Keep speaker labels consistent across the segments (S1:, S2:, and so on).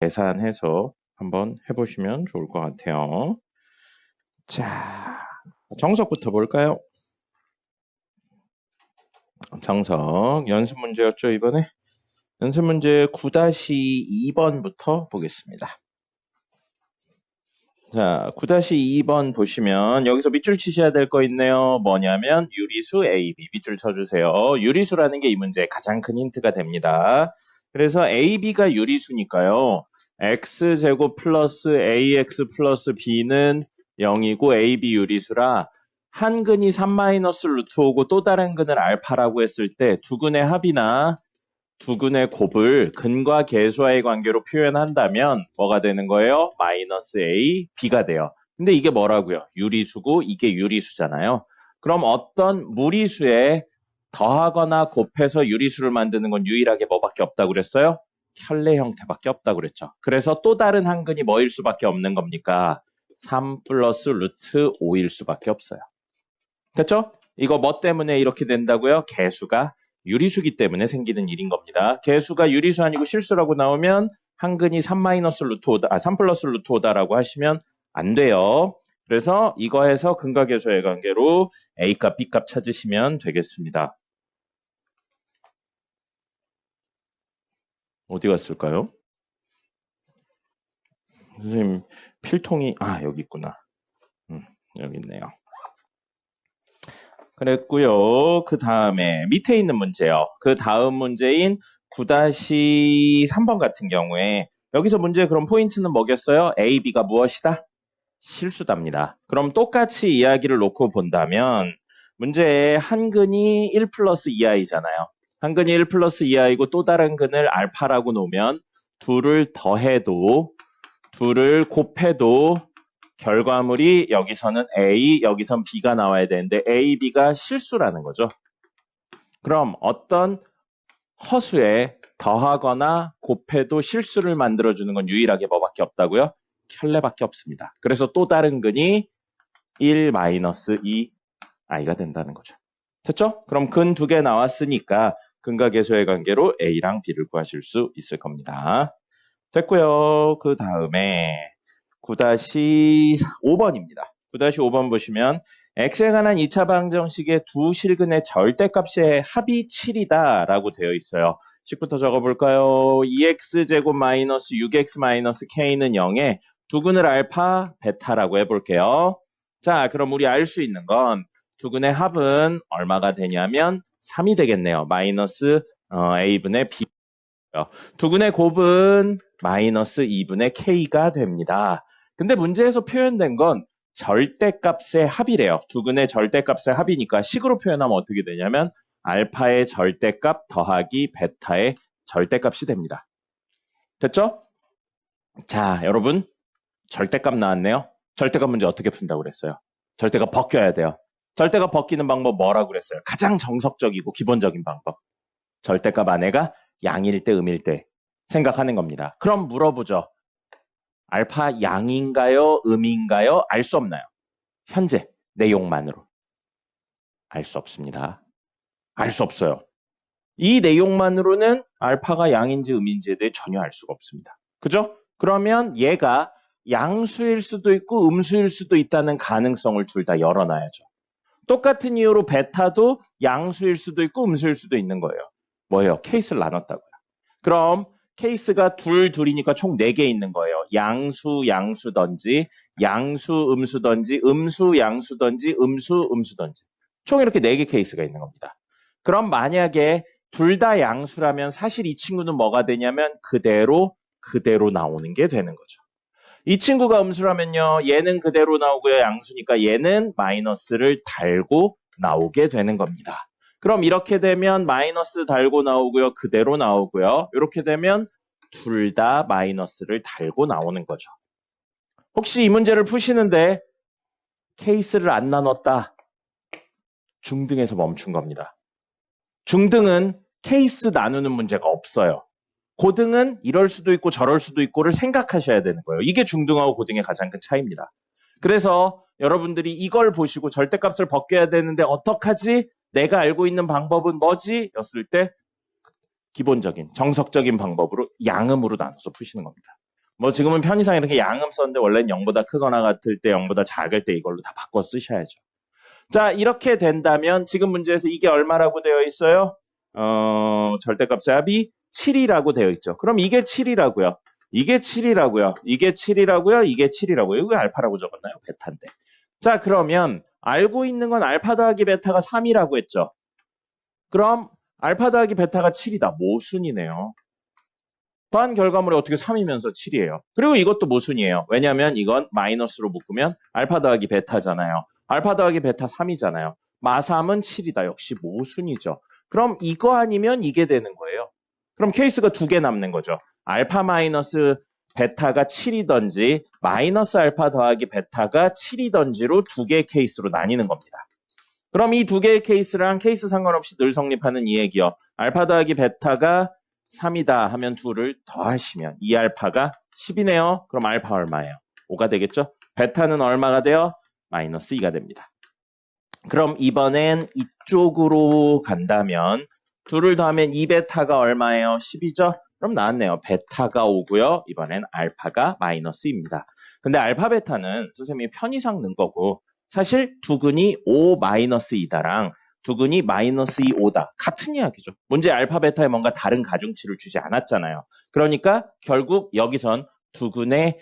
S1: 계산해서 한번 해보시면 좋을 것 같아요. 자, 정석부터 볼까요? 정석 연습 문제였죠, 이번에? 연습 문제 9-2번부터 보겠습니다. 자, 9-2번 보시면 여기서 밑줄 치셔야 될 거 있네요. 뭐냐면 유리수 AB 밑줄 쳐주세요. 유리수라는 게 이 문제의 가장 큰 힌트가 됩니다. 그래서 AB가 유리수니까요. X제곱 플러스 AX 플러스 B는 0이고 AB 유리수라 한 근이 3 마이너스 루트 5고 또 다른 근을 알파라고 했을 때 두 근의 합이나 두 근의 곱을 근과 계수와의 관계로 표현한다면 뭐가 되는 거예요? 마이너스 A, B가 돼요. 근데 이게 뭐라고요? 유리수고 이게 유리수잖아요. 그럼 어떤 무리수에 더하거나 곱해서 유리수를 만드는 건 유일하게 뭐밖에 없다고 그랬어요? 켤레 형태밖에 없다고 그랬죠. 그래서 또 다른 한 근이 뭐일 수밖에 없는 겁니까? 3 플러스 루트 5일 수밖에 없어요. 됐죠? 이거 뭐 때문에 이렇게 된다고요? 개수가 유리수기 때문에 생기는 일인 겁니다. 개수가 유리수 아니고 실수라고 나오면 한 근이 3 마이너스 루트 5다, 3 플러스 루트 5다라고 하시면 안 돼요. 그래서 이거 해서 근과 계수의 관계로 A값, B값 찾으시면 되겠습니다. 어디 갔을까요? 선생님, 필통이, 여기 있구나. 여기 있네요. 그랬고요. 그 다음에 밑에 있는 문제요. 그 다음 문제인 9-3번 같은 경우에 여기서 문제의 그럼 포인트는 뭐겠어요? A, B가 무엇이다? 실수답니다. 그럼 똑같이 이야기를 놓고 본다면 문제에 한 근이 1 플러스 2i잖아요. 한 근이 1 플러스 2i고 또 다른 근을 알파라고 놓으면 둘을 더해도 둘을 곱해도 결과물이 여기서는 A, 여기선 B가 나와야 되는데 A, B가 실수라는 거죠. 그럼 어떤 허수에 더하거나 곱해도 실수를 만들어주는 건 유일하게 뭐밖에 없다고요? 켤레밖에 없습니다. 그래서 또 다른 근이 1 마이너스 2i가 된다는 거죠. 됐죠? 그럼 근 두 개 나왔으니까 근과 계수의 관계로 A랑 B를 구하실 수 있을 겁니다. 됐고요. 그 다음에 9-5번입니다. 9-5번 보시면 x에 관한 2차 방정식의 두 실근의 절대값의 합이 7이다 라고 되어 있어요. 식부터 적어볼까요? 2x제곱 마이너스 6x 마이너스 k는 0에 두 근을 알파, 베타라고 해볼게요. 자, 그럼 우리 알 수 있는 건 두 근의 합은 얼마가 되냐면 3이 되겠네요. 마이너스 a분의 b. 두 근의 곱은 마이너스 2분의 k가 됩니다. 근데 문제에서 표현된 건 절대값의 합이래요. 두 근의 절대값의 합이니까 식으로 표현하면 어떻게 되냐면 알파의 절대값 더하기 베타의 절대값이 됩니다. 됐죠? 자, 여러분 절대값 나왔네요. 절대값 문제 어떻게 푼다고 그랬어요? 절대값 벗겨야 돼요. 절대값 벗기는 방법 뭐라고 그랬어요? 가장 정석적이고 기본적인 방법. 절대값 안에가 양일 때 음일 때 생각하는 겁니다. 그럼 물어보죠. 알파 양인가요? 음인가요? 알 수 없나요? 현재 내용만으로. 알 수 없습니다. 알 수 없어요. 이 내용만으로는 알파가 양인지 음인지에 대해 전혀 알 수가 없습니다. 그죠? 그러면 얘가 양수일 수도 있고 음수일 수도 있다는 가능성을 둘 다 열어놔야죠. 똑같은 이유로 베타도 양수일 수도 있고 음수일 수도 있는 거예요. 뭐예요? 케이스를 나눴다고요. 그럼 케이스가 둘이니까 총 4개 있는 거예요. 양수, 양수든지, 양수, 음수든지, 음수, 양수든지, 음수, 음수든지. 총 이렇게 4개 케이스가 있는 겁니다. 그럼 만약에 둘 다 양수라면 사실 이 친구는 뭐가 되냐면 그대로 나오는 게 되는 거죠. 이 친구가 음수라면요. 얘는 그대로 나오고요. 양수니까 얘는 마이너스를 달고 나오게 되는 겁니다. 그럼 이렇게 되면 마이너스 달고 나오고요. 그대로 나오고요. 이렇게 되면 둘 다 마이너스를 달고 나오는 거죠. 혹시 이 문제를 푸시는데 케이스를 안 나눴다. 중등에서 멈춘 겁니다. 중등은 케이스 나누는 문제가 없어요. 고등은 이럴 수도 있고 저럴 수도 있고를 생각하셔야 되는 거예요. 이게 중등하고 고등의 가장 큰 차이입니다. 그래서 여러분들이 이걸 보시고 절대값을 벗겨야 되는데 어떡하지? 내가 알고 있는 방법은 뭐지? 였을 때 기본적인 정석적인 방법으로 양음으로 나눠서 푸시는 겁니다. 뭐 지금은 편의상 이렇게 양음 썼는데 원래는 0보다 크거나 같을 때 0보다 작을 때 이걸로 다 바꿔 쓰셔야죠. 자, 이렇게 된다면 지금 문제에서 이게 얼마라고 되어 있어요? 절대값의 합이 7이라고 되어 있죠. 그럼 이게 7이라고요. 이게 7이라고요. 이게 7이라고요. 이게 7이라고요. 이거 왜 알파라고 적었나요? 베타인데. 자, 그러면 알고 있는 건 알파 더하기 베타가 3이라고 했죠. 그럼 알파 더하기 베타가 7이다. 모순이네요. 더한 결과물이 어떻게 3이면서 7이에요. 그리고 이것도 모순이에요. 왜냐하면 이건 마이너스로 묶으면 알파 더하기 베타잖아요. 알파 더하기 베타 3이잖아요. 마3은 7이다. 역시 모순이죠. 그럼 이거 아니면 이게 되는 거예요. 그럼 케이스가 두 개 남는 거죠. 알파 마이너스 베타가 7이던지 마이너스 알파 더하기 베타가 7이던지로 두 개의 케이스로 나뉘는 겁니다. 그럼 이 두 개의 케이스랑 케이스 상관없이 늘 성립하는 이 얘기요. 알파 더하기 베타가 3이다 하면 둘을 더하시면 2알파가 10이네요. 그럼 알파 얼마예요? 5가 되겠죠? 베타는 얼마가 돼요? 마이너스 2가 됩니다. 그럼 이번엔 이쪽으로 간다면 둘을 더하면 2베타가 얼마예요? 10이죠? 그럼 나왔네요. 베타가 5고요. 이번엔 알파가 마이너스입니다. 근데 알파 베타는 선생님이 편의상 넣은 거고 사실 두근이 5 마이너스 2다랑 두근이 마이너스 2, 5다. 같은 이야기죠. 문제 알파 베타에 뭔가 다른 가중치를 주지 않았잖아요. 그러니까 결국 여기선 두근의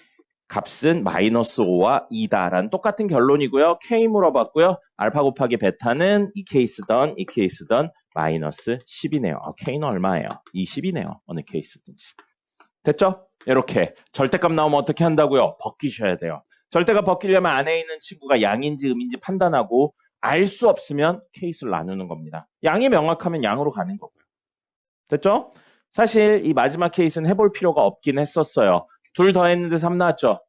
S1: 값은 마이너스 5와 2다라는 똑같은 결론이고요. K 물어봤고요. 알파 곱하기 베타는 이 케이스던 이 케이스던 마이너스 10이네요. K는 얼마예요? 20이네요. 어느 케이스든지. 됐죠? 이렇게 절대값 나오면 어떻게 한다고요? 벗기셔야 돼요. 절대값 벗기려면 안에 있는 친구가 양인지 음인지 판단하고 알 수 없으면 케이스를 나누는 겁니다. 양이 명확하면 양으로 가는 거고요. 됐죠? 사실 이 마지막 케이스는 해볼 필요가 없긴 했었어요. 둘 더했는데 3 나왔죠?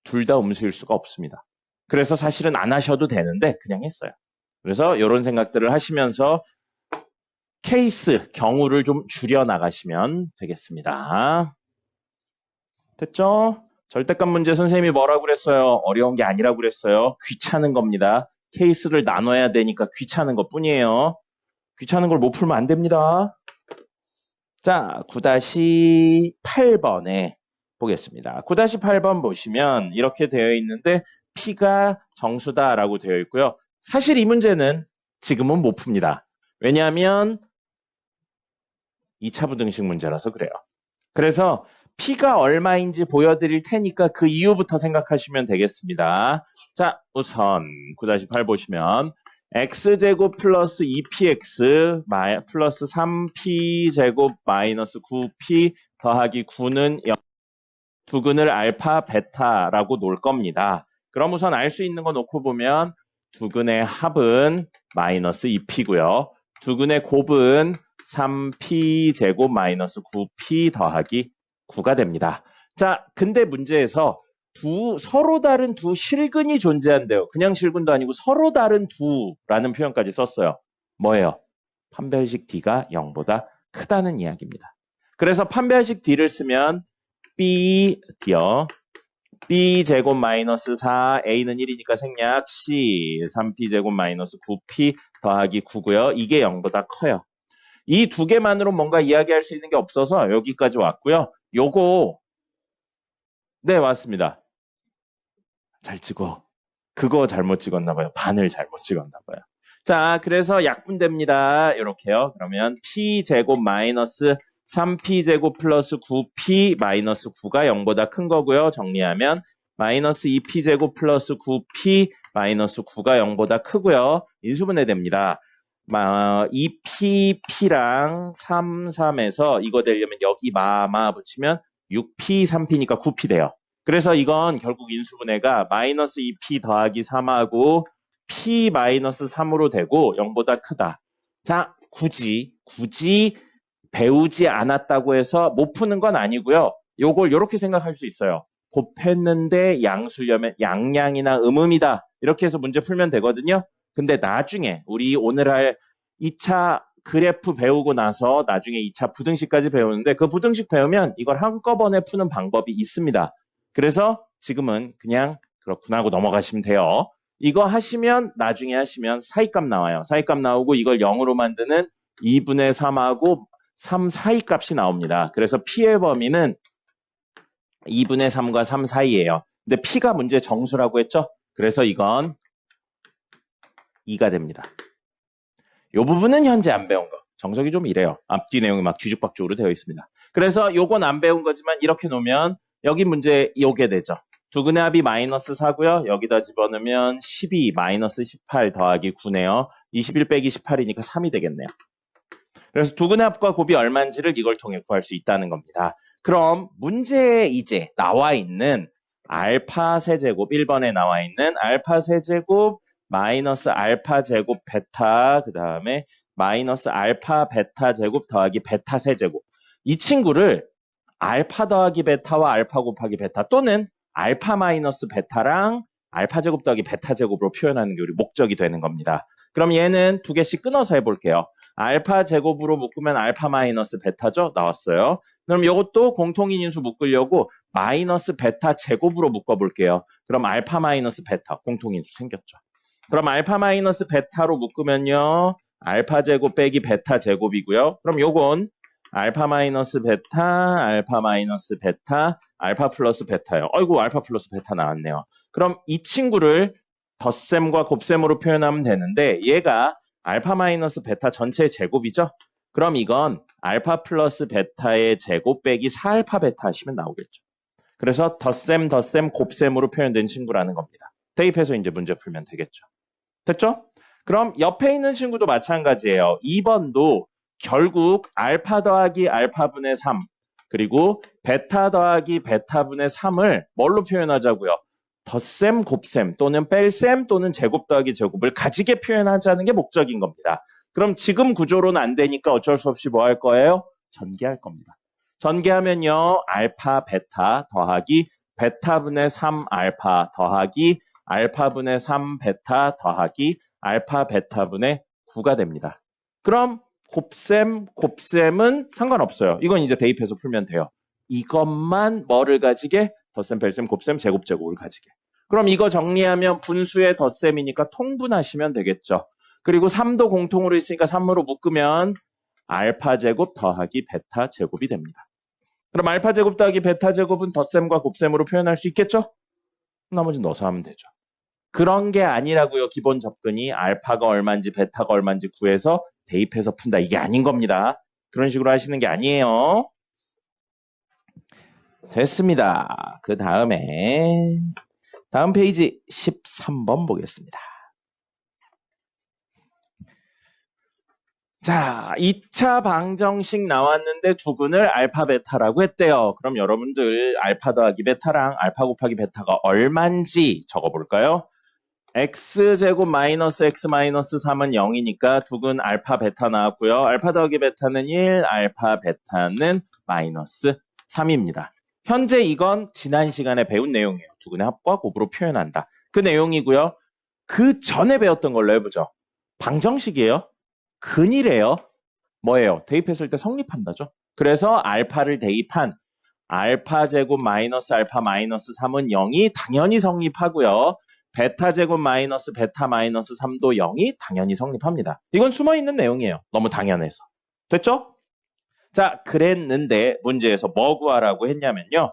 S1: 둘 다 음수일 수가 없습니다. 그래서 사실은 안 하셔도 되는데 그냥 했어요. 그래서 이런 생각들을 하시면서 케이스, 경우를 좀 줄여나가시면 되겠습니다. 됐죠? 절대값 문제 선생님이 뭐라고 그랬어요? 어려운 게 아니라고 그랬어요. 귀찮은 겁니다. 케이스를 나눠야 되니까 귀찮은 것 뿐이에요. 귀찮은 걸 못 풀면 안 됩니다. 자, 9-8번에 보겠습니다. 9-8번 보시면 이렇게 되어 있는데 P가 정수다라고 되어 있고요. 사실 이 문제는 지금은 못 풉니다. 왜냐하면 2차 부등식 문제라서 그래요. 그래서 P가 얼마인지 보여드릴 테니까 그 이유부터 생각하시면 되겠습니다. 자, 우선 9-8 보시면 x제곱 플러스 2px 플러스 3p제곱 마이너스 9p 더하기 9는 두근을 알파 베타라고 놓을 겁니다. 그럼 우선 알 수 있는 거 놓고 보면 두근의 합은 마이너스 2p고요. 두근의 곱은 3p제곱 마이너스 9p 더하기 9가 됩니다. 자, 근데 문제에서 서로 다른 두 실근이 존재한대요. 그냥 실근도 아니고 서로 다른 두라는 표현까지 썼어요. 뭐예요? 판별식 D가 0보다 크다는 이야기입니다. 그래서 판별식 D를 쓰면 B요. B제곱 마이너스 4, A는 1이니까 생략, C, 3P제곱 마이너스 9P 더하기 9고요. 이게 0보다 커요. 이 두 개만으로 뭔가 이야기할 수 있는 게 없어서 여기까지 왔고요. 요거 네, 맞습니다. 잘 찍어. 그거 잘못 찍었나 봐요. 반을 잘못 찍었나 봐요. 자, 그래서 약분됩니다. 이렇게요. 그러면 P제곱 마이너스 3P제곱 플러스 9P 마이너스 9가 0보다 큰 거고요. 정리하면 마이너스 2P제곱 플러스 9P 마이너스 9가 0보다 크고요. 인수분해 됩니다. 2P, P랑 3, 3에서 이거 되려면 여기 마 붙이면 6P, 3P니까 9P 돼요. 그래서 이건 결국 인수분해가 마이너스 2P 더하기 3하고 P 마이너스 3으로 되고 0보다 크다. 자, 굳이 배우지 않았다고 해서 못 푸는 건 아니고요. 요걸 이렇게 생각할 수 있어요. 곱했는데 양수려면 양양이나 음음이다. 이렇게 해서 문제 풀면 되거든요. 근데 나중에 우리 오늘 할 2차 그래프 배우고 나서 나중에 2차 부등식까지 배우는데 그 부등식 배우면 이걸 한꺼번에 푸는 방법이 있습니다. 그래서 지금은 그냥 그렇구나 하고 넘어가시면 돼요. 이거 하시면 나중에 하시면 사이값 나와요. 사이값 나오고 이걸 0으로 만드는 2분의 3하고 3 사이값이 나옵니다. 그래서 P의 범위는 2분의 3과 3 사이예요. 근데 P가 문제 정수라고 했죠? 그래서 이건 2가 됩니다. 이 부분은 현재 안 배운 거. 정석이 좀 이래요. 앞뒤 내용이 막 뒤죽박죽으로 되어 있습니다. 그래서 요건 안 배운 거지만 이렇게 놓으면 여기 문제 요게 되죠. 두근의 합이 마이너스 4고요. 여기다 집어넣으면 12 마이너스 18 더하기 9네요. 21 빼기 18이니까 3이 되겠네요. 그래서 두근의 합과 곱이 얼마인지를 이걸 통해 구할 수 있다는 겁니다. 그럼 문제에 이제 나와 있는 알파 세제곱 1번에 나와 있는 알파 세제곱 마이너스 알파 제곱 베타 그 다음에 마이너스 알파 베타 제곱 더하기 베타 세제곱 이 친구를 알파 더하기 베타와 알파 곱하기 베타 또는 알파 마이너스 베타랑 알파 제곱 더하기 베타 제곱으로 표현하는 게 우리 목적이 되는 겁니다. 그럼 얘는 두 개씩 끊어서 해볼게요. 알파 제곱으로 묶으면 알파 마이너스 베타죠? 나왔어요. 그럼 이것도 공통인 인수 묶으려고 마이너스 베타 제곱으로 묶어볼게요. 그럼 알파 마이너스 베타 공통인수 생겼죠. 그럼 알파 마이너스 베타로 묶으면요. 알파 제곱 빼기 베타 제곱이고요. 그럼 요건 알파 마이너스 베타, 알파 마이너스 베타, 알파 플러스 베타요. 아이고 알파 플러스 베타 나왔네요. 그럼 이 친구를 덧셈과 곱셈으로 표현하면 되는데 얘가 알파 마이너스 베타 전체의 제곱이죠? 그럼 이건 알파 플러스 베타의 제곱 빼기 4알파 베타 하시면 나오겠죠. 그래서 덧셈, 곱셈으로 표현된 친구라는 겁니다. 대입해서 이제 문제 풀면 되겠죠. 됐죠? 그럼 옆에 있는 친구도 마찬가지예요. 2번도 결국 알파 더하기 알파분의 3 그리고 베타 더하기 베타분의 3을 뭘로 표현하자고요? 덧셈, 곱셈 또는 뺄셈 또는 제곱 더하기 제곱을 가지게 표현하자는 게 목적인 겁니다. 그럼 지금 구조로는 안 되니까 어쩔 수 없이 뭐 할 거예요? 전개할 겁니다. 전개하면요. 알파 베타 더하기 베타분의 3 알파 더하기 알파분의 3 베타 더하기 알파 베타분의 9가 됩니다. 그럼 곱셈, 곱셈은 상관없어요. 이건 이제 대입해서 풀면 돼요. 이것만 뭐를 가지게? 덧셈, 뺄셈, 곱셈, 제곱, 제곱을 가지게. 그럼 이거 정리하면 분수의 덧셈이니까 통분하시면 되겠죠. 그리고 3도 공통으로 있으니까 3으로 묶으면 알파 제곱 더하기 베타 제곱이 됩니다. 그럼 알파 제곱 더하기 베타 제곱은 덧셈과 곱셈으로 표현할 수 있겠죠? 나머지는 넣어서 하면 되죠. 그런 게 아니라고요. 기본 접근이 알파가 얼마인지 베타가 얼마인지 구해서 대입해서 푼다. 이게 아닌 겁니다. 그런 식으로 하시는 게 아니에요. 됐습니다. 그 다음에 다음 페이지 13번 보겠습니다. 자, 2차 방정식 나왔는데 두근을 알파 베타라고 했대요. 그럼 여러분들 알파 더하기 베타랑 알파 곱하기 베타가 얼마인지 적어볼까요? x제곱 마이너스 x 마이너스 3은 0이니까 두근 알파 베타 나왔고요. 알파 더하기 베타는 1, 알파 베타는 마이너스 3입니다. 현재 이건 지난 시간에 배운 내용이에요. 두근의 합과 곱으로 표현한다. 그 내용이고요. 그 전에 배웠던 걸로 해보죠. 방정식이에요. 근이래요. 뭐예요? 대입했을 때 성립한다죠. 그래서 알파를 대입한 알파 제곱 마이너스 알파 마이너스 3은 0이 당연히 성립하고요. 베타 제곱 마이너스 베타 마이너스 3도 0이 당연히 성립합니다. 이건 숨어있는 내용이에요. 너무 당연해서. 됐죠? 자, 그랬는데 문제에서 뭐 구하라고 했냐면요.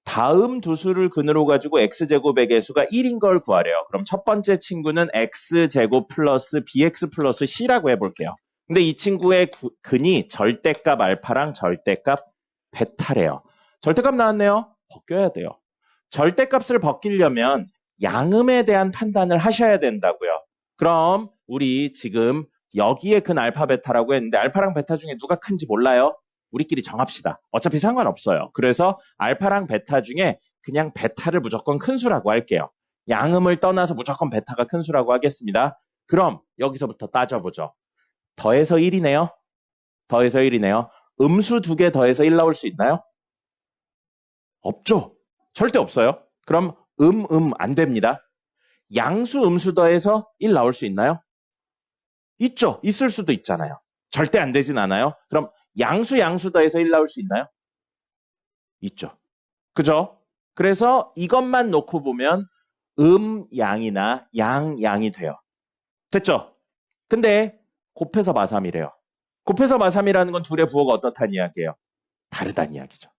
S1: 다음 두 수를 근으로 가지고 x제곱의 개수가 1인 걸 구하래요. 그럼 첫 번째 친구는 x제곱 플러스 bx 플러스 c라고 해볼게요. 근데 이 친구의 근이 절대값 알파랑 절대값 베타래요. 절대값 나왔네요. 벗겨야 돼요. 절대값을 벗기려면 양음에 대한 판단을 하셔야 된다고요. 그럼 우리 지금 여기에 근 알파 베타라고 했는데 알파랑 베타 중에 누가 큰지 몰라요? 우리끼리 정합시다. 어차피 상관없어요. 그래서 알파랑 베타 중에 그냥 베타를 무조건 큰 수라고 할게요. 양음을 떠나서 무조건 베타가 큰 수라고 하겠습니다. 그럼 여기서부터 따져보죠. 더해서 1이네요. 더해서 1이네요. 음수 2개 더해서 1 나올 수 있나요? 없죠. 절대 없어요. 그럼 안 됩니다. 양수 음수 더해서 1 나올 수 있나요? 있죠. 있을 수도 있잖아요. 절대 안 되진 않아요. 그럼 양수 더해서 1 나올 수 있나요? 있죠. 그죠? 그래서 이것만 놓고 보면 양이나 양이 돼요. 됐죠? 근데 곱해서 마3이래요. 곱해서 마3이라는 건 둘의 부호가 어떻다는 이야기예요? 다르다는 이야기죠.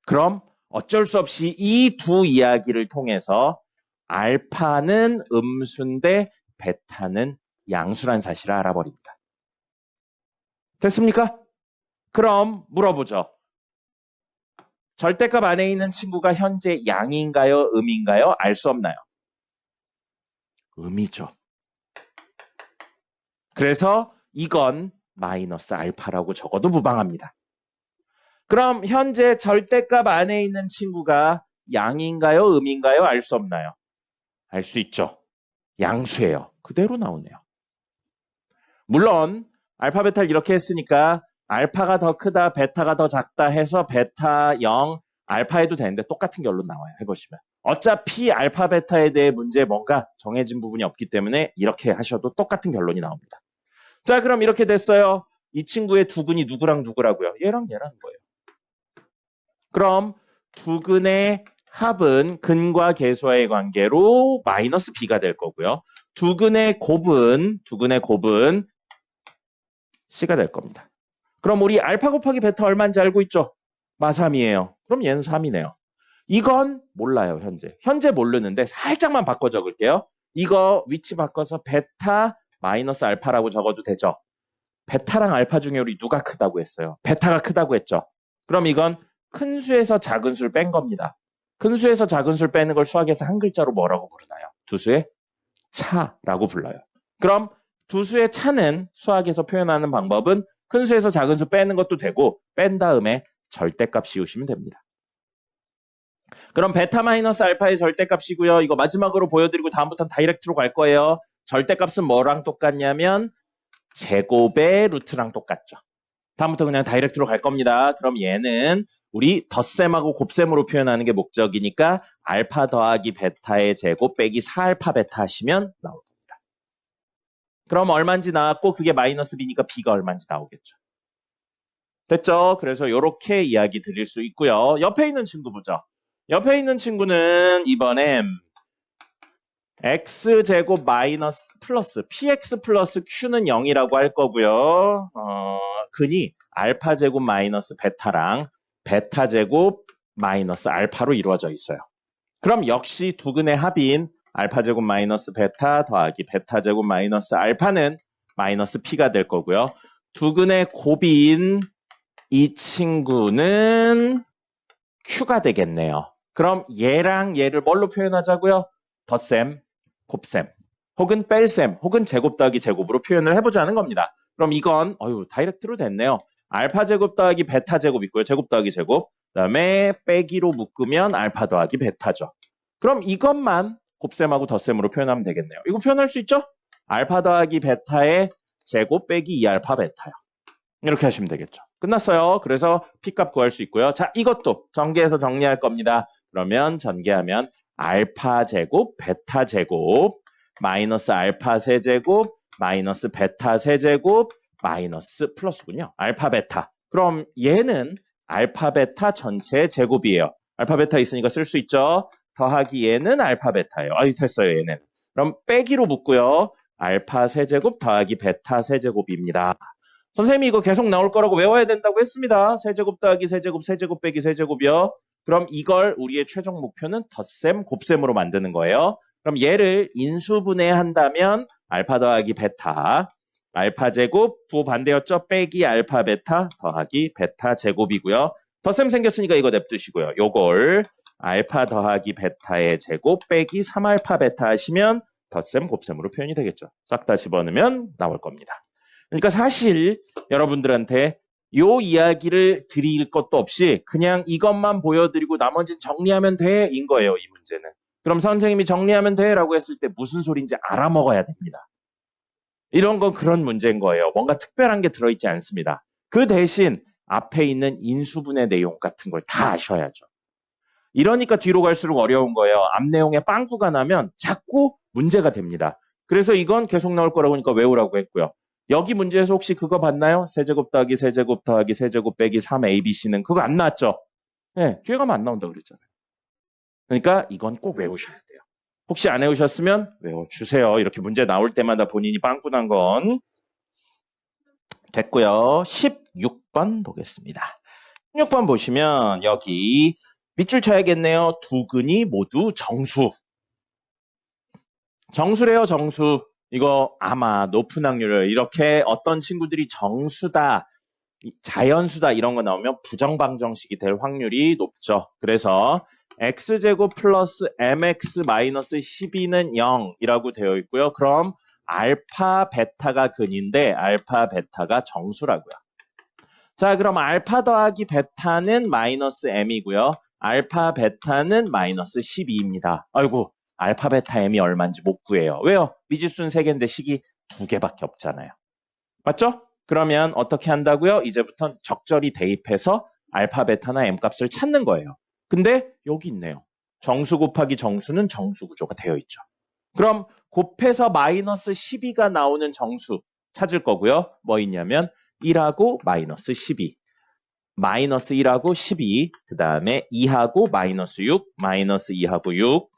S1: 그럼 어쩔 수 없이 이 두 이야기를 통해서 알파는 음수인데 베타는 양수란 사실을 알아버립니다. 됐습니까? 그럼 물어보죠. 절대값 안에 있는 친구가 현재 양인가요? 음인가요? 알 수 없나요? 음이죠. 그래서 이건 마이너스 알파라고 적어도 무방합니다. 그럼 현재 절대값 안에 있는 친구가 양인가요? 음인가요? 알 수 없나요? 알 수 있죠. 양수예요. 그대로 나오네요. 물론 알파, 베타를 이렇게 했으니까 알파가 더 크다, 베타가 더 작다 해서 베타 0, 알파 해도 되는데 똑같은 결론 나와요. 해보시면. 어차피 알파, 베타에 대해 문제에 뭔가 정해진 부분이 없기 때문에 이렇게 하셔도 똑같은 결론이 나옵니다. 자, 그럼 이렇게 됐어요. 이 친구의 두근이 누구랑 누구라고요? 얘랑 얘라는 거예요. 그럼 두근의 합은 근과 계수와의 관계로 마이너스 b가 될 거고요. 두근의 곱은 c가 될 겁니다. 그럼 우리 알파 곱하기 베타 얼마인지 알고 있죠? 마3이에요. 그럼 얘는 3이네요. 이건 몰라요, 현재. 현재 모르는데 살짝만 바꿔 적을게요. 이거 위치 바꿔서 베타 마이너스 알파라고 적어도 되죠? 베타랑 알파 중에 우리 누가 크다고 했어요? 베타가 크다고 했죠? 그럼 이건 큰 수에서 작은 수를 뺀 겁니다. 큰 수에서 작은 수를 빼는 걸 수학에서 한 글자로 뭐라고 부르나요? 두 수의 차라고 불러요. 그럼 두 수의 차는 수학에서 표현하는 방법은 큰 수에서 작은 수 빼는 것도 되고 뺀 다음에 절대값 씌우시면 됩니다. 그럼 베타 마이너스 알파의 절대값이고요. 이거 마지막으로 보여드리고 다음부터는 다이렉트로 갈 거예요. 절대값은 뭐랑 똑같냐면 제곱의 루트랑 똑같죠. 다음부터 그냥 다이렉트로 갈 겁니다. 그럼 얘는 우리 덧셈하고 곱셈으로 표현하는 게 목적이니까 알파 더하기 베타의 제곱 빼기 4알파 베타 하시면 나올 겁니다. 그럼 얼마인지 나왔고 그게 마이너스 b니까 b가 얼마인지 나오겠죠. 됐죠? 그래서 이렇게 이야기 드릴 수 있고요. 옆에 있는 친구 보죠. 옆에 있는 친구는 이번엔 x제곱 마이너스 플러스 px 플러스 q는 0이라고 할 거고요. 근이 알파제곱 마이너스 베타랑 베타제곱 마이너스 알파로 이루어져 있어요. 그럼 역시 두 근의 합인 알파제곱 마이너스 베타 더하기 베타제곱 마이너스 알파는 마이너스 p가 될 거고요. 두 근의 곱인 이 친구는 q가 되겠네요. 그럼 얘랑 얘를 뭘로 표현하자고요? 덧셈, 곱셈, 혹은 뺄셈, 혹은 제곱 더하기 제곱으로 표현을 해보자는 겁니다. 그럼 이건 다이렉트로 됐네요. 알파 제곱 더하기 베타 제곱 있고요. 제곱 더하기 제곱. 그다음에 빼기로 묶으면 알파 더하기 베타죠. 그럼 이것만 곱셈하고 덧셈으로 표현하면 되겠네요. 이거 표현할 수 있죠? 알파 더하기 베타의 제곱 빼기 2알파 베타요. 이렇게 하시면 되겠죠. 끝났어요. 그래서 p값 구할 수 있고요. 자, 이것도 전개해서 정리할 겁니다. 그러면 전개하면 알파 제곱, 베타 제곱, 마이너스 알파 세제곱, 마이너스 베타 세제곱, 마이너스 플러스군요. 알파 베타. 그럼 얘는 알파 베타 전체의 제곱이에요. 알파 베타 있으니까 쓸 수 있죠. 더하기 얘는 알파 베타예요. 됐어요, 얘는. 그럼 빼기로 묶고요. 알파 세제곱 더하기 베타 세제곱입니다. 선생님이 이거 계속 나올 거라고 외워야 된다고 했습니다. 세제곱 더하기 세제곱, 세제곱 빼기 세제곱이요. 그럼 이걸 우리의 최종 목표는 덧셈, 곱셈으로 만드는 거예요. 그럼 얘를 인수분해한다면 알파 더하기 베타, 알파 제곱, 부호 반대였죠? 빼기 알파 베타 더하기 베타 제곱이고요. 덧셈 생겼으니까 이거 냅두시고요. 요걸 알파 더하기 베타의 제곱 빼기 3알파 베타 하시면 덧셈, 곱셈으로 표현이 되겠죠. 싹 다 집어넣으면 나올 겁니다. 그러니까 사실 여러분들한테 요 이야기를 드릴 것도 없이 그냥 이것만 보여드리고 나머지는 정리하면 돼 인 거예요. 이 문제는. 그럼 선생님이 정리하면 돼 라고 했을 때 무슨 소리인지 알아먹어야 됩니다. 이런 건 그런 문제인 거예요. 뭔가 특별한 게 들어있지 않습니다. 그 대신 앞에 있는 인수분해 내용 같은 걸 다 아셔야죠. 이러니까 뒤로 갈수록 어려운 거예요. 앞 내용에 빵꾸가 나면 자꾸 문제가 됩니다. 그래서 이건 계속 나올 거라고 하니까 외우라고 했고요. 여기 문제에서 혹시 그거 봤나요? 세제곱 더하기 세제곱 더하기 세제곱 빼기 3ABC는 그거 안 나왔죠? 네, 뒤에 가면 안 나온다고 그랬잖아요. 그러니까 이건 꼭 외우셔야 돼요. 혹시 안 외우셨으면 외워주세요. 이렇게 문제 나올 때마다 본인이 빵꾸 난 건 됐고요. 16번 보겠습니다. 16번 보시면 여기 밑줄 쳐야겠네요. 두 근이 모두 정수. 정수래요, 정수. 이거 아마 높은 확률을 이렇게 어떤 친구들이 정수다, 자연수다 이런 거 나오면 부정방정식이 될 확률이 높죠. 그래서 x제곱 플러스 mx 마이너스 12는 0이라고 되어 있고요. 그럼 알파 베타가 근인데 알파 베타가 정수라고요. 자, 그럼 알파 더하기 베타는 마이너스 m이고요. 알파 베타는 마이너스 12입니다. 아이고, 알파 베타 m이 얼마인지 못 구해요. 왜요? 미지수는 3개인데 식이 2개밖에 없잖아요. 맞죠? 그러면 어떻게 한다고요? 이제부터는 적절히 대입해서 알파 베타나 m 값을 찾는 거예요. 근데 여기 있네요. 정수 곱하기 정수는 정수 구조가 되어 있죠. 그럼 곱해서 마이너스 12가 나오는 정수 찾을 거고요. 뭐 있냐면 1하고 마이너스 12. 마이너스 1하고 12. 그 다음에 2하고 마이너스 6. 마이너스 2하고 6.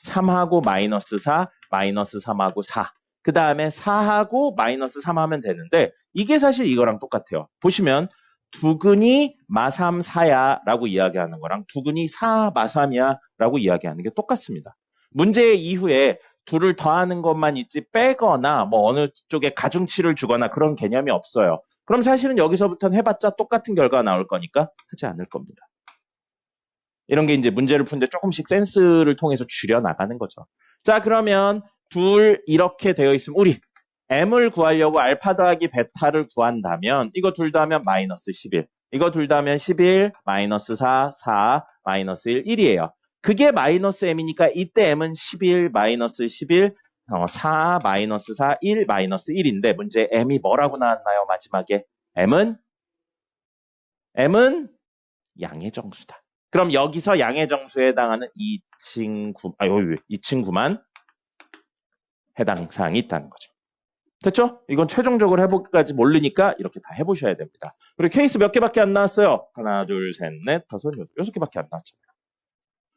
S1: 3하고 마이너스 4. 마이너스 3하고 4. 그 다음에 4하고 마이너스 3 하면 되는데 이게 사실 이거랑 똑같아요. 보시면 두근이 마3 4야 라고 이야기하는 거랑 두근이 4 마3이야 라고 이야기하는 게 똑같습니다. 문제 이후에 둘을 더하는 것만 있지 빼거나 뭐 어느 쪽에 가중치를 주거나 그런 개념이 없어요. 그럼 사실은 여기서부터는 해봤자 똑같은 결과가 나올 거니까 하지 않을 겁니다. 이런 게 이제 문제를 푸는데 조금씩 센스를 통해서 줄여나가는 거죠. 자, 그러면 둘 이렇게 되어 있으면 우리 m을 구하려고 알파 더하기 베타를 구한다면 이거 둘 다 하면 마이너스 11. 이거 둘 다 하면 11, 마이너스 4, 4, 마이너스 1, 1이에요. 그게 마이너스 m이니까 이때 m은 11, 마이너스 11, 4, 마이너스 4, 1, 마이너스 1인데 문제 m이 뭐라고 나왔나요? 마지막에 m은 양의 정수다. 그럼 여기서 양의 정수에 해당하는 이 친구만 해당 사항이 있다는 거죠. 됐죠? 이건 최종적으로 해보기까지 모르니까 이렇게 다 해보셔야 됩니다. 그리고 케이스 몇 개밖에 안 나왔어요? 하나, 둘, 셋, 넷, 다섯, 여섯 개밖에 안 나왔잖아요.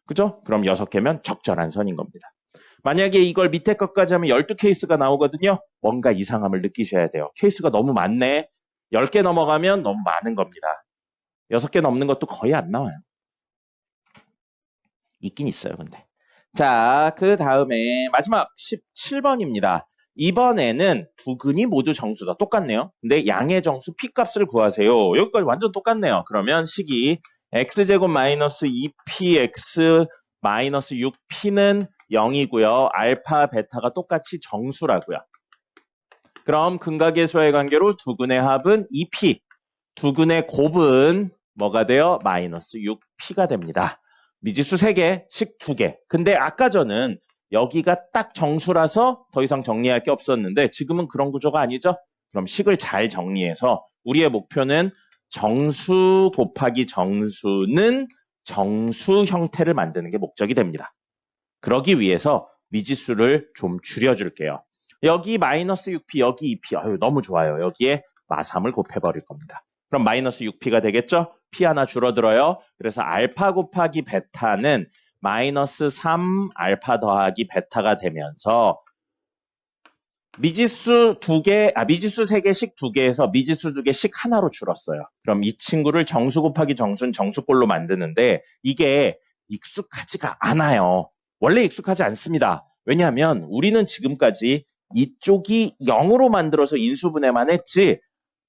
S1: 그죠? 그럼 6개면 적절한 선인 겁니다. 만약에 이걸 밑에 것까지 하면 12케이스가 나오거든요. 뭔가 이상함을 느끼셔야 돼요. 케이스가 너무 많네. 10개 넘어가면 너무 많은 겁니다. 6개 넘는 것도 거의 안 나와요. 있긴 있어요, 근데. 자, 그 다음에 마지막 17번입니다. 이번에는 두 근이 모두 정수다. 똑같네요. 근데 양의 정수 P값을 구하세요. 여기까지 완전 똑같네요. 그러면 식이 X제곱 마이너스 2PX 마이너스 6P는 0이고요. 알파, 베타가 똑같이 정수라고요. 그럼 근각계수와의 관계로 두 근의 합은 2P. 두 근의 곱은 뭐가 돼요? 마이너스 6P가 됩니다. 미지수 3개, 식 2개. 근데 아까 전은 여기가 딱 정수라서 더 이상 정리할 게 없었는데 지금은 그런 구조가 아니죠? 그럼 식을 잘 정리해서 우리의 목표는 정수 곱하기 정수는 정수 형태를 만드는 게 목적이 됩니다. 그러기 위해서 미지수를 좀 줄여줄게요. 여기 마이너스 6P, 여기 2P. 아유, 너무 좋아요. 여기에 마3을 곱해버릴 겁니다. 그럼 마이너스 6P가 되겠죠? P 하나 줄어들어요. 그래서 알파 곱하기 베타는 마이너스 3 알파 더하기 베타가 되면서 미지수 3개씩 2개에서 미지수 2개씩 하나로 줄었어요. 그럼 이 친구를 정수 곱하기 정수는 정수꼴로 만드는데 이게 익숙하지가 않아요. 원래 익숙하지 않습니다. 왜냐하면 우리는 지금까지 이쪽이 0으로 만들어서 인수분해만 했지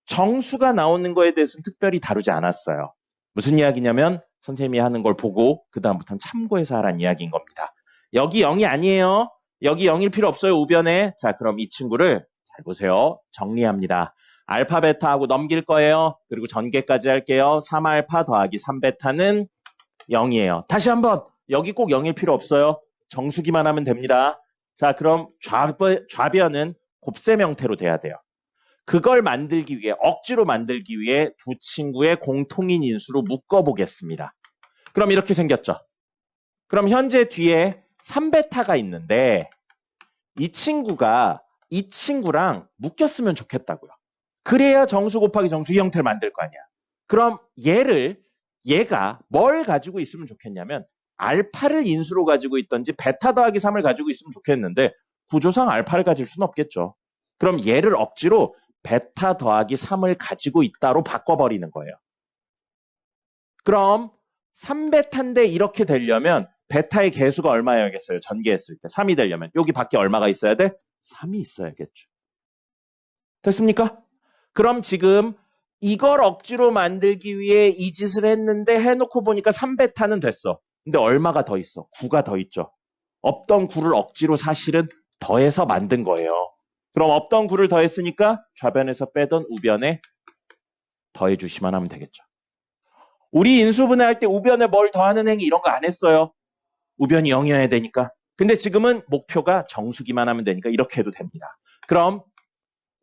S1: 정수가 나오는 거에 대해서는 특별히 다루지 않았어요. 무슨 이야기냐면 선생님이 하는 걸 보고 그 다음부터는 참고해서 하라는 이야기인 겁니다. 여기 0이 아니에요. 여기 0일 필요 없어요. 우변에. 자, 그럼 이 친구를 잘 보세요. 정리합니다. 알파 베타하고 넘길 거예요. 그리고 전개까지 할게요. 3알파 더하기 3베타는 0이에요. 다시 한번 여기 꼭 0일 필요 없어요. 정수기만 하면 됩니다. 자, 그럼 좌변은 곱셈 형태로 돼야 돼요. 그걸 만들기 위해 억지로 만들기 위해 두 친구의 공통인 인수로 묶어보겠습니다. 그럼 이렇게 생겼죠. 그럼 현재 뒤에 3베타가 있는데 이 친구가 이 친구랑 묶였으면 좋겠다고요. 그래야 정수 곱하기 정수 이 형태를 만들 거 아니야. 그럼 얘가 뭘 가지고 있으면 좋겠냐면 알파를 인수로 가지고 있던지 베타 더하기 3을 가지고 있으면 좋겠는데 구조상 알파를 가질 수는 없겠죠. 그럼 얘를 억지로 베타 더하기 3을 가지고 있다로 바꿔버리는 거예요. 그럼 3베타인데 이렇게 되려면 베타의 개수가 얼마여야겠어요? 전개했을 때. 3이 되려면. 여기 밖에 얼마가 있어야 돼? 3이 있어야겠죠. 됐습니까? 그럼 지금 이걸 억지로 만들기 위해 이 짓을 했는데 해놓고 보니까 3베타는 됐어. 근데 얼마가 더 있어? 9가 더 있죠. 없던 9를 억지로 사실은 더해서 만든 거예요. 그럼 없던 9를 더했으니까 좌변에서 빼던 우변에 더해주시면 하면 되겠죠. 우리 인수분해할 때 우변에 뭘 더하는 행위 이런 거 안 했어요. 우변이 0이어야 되니까. 근데 지금은 목표가 정수기만 하면 되니까 이렇게 해도 됩니다. 그럼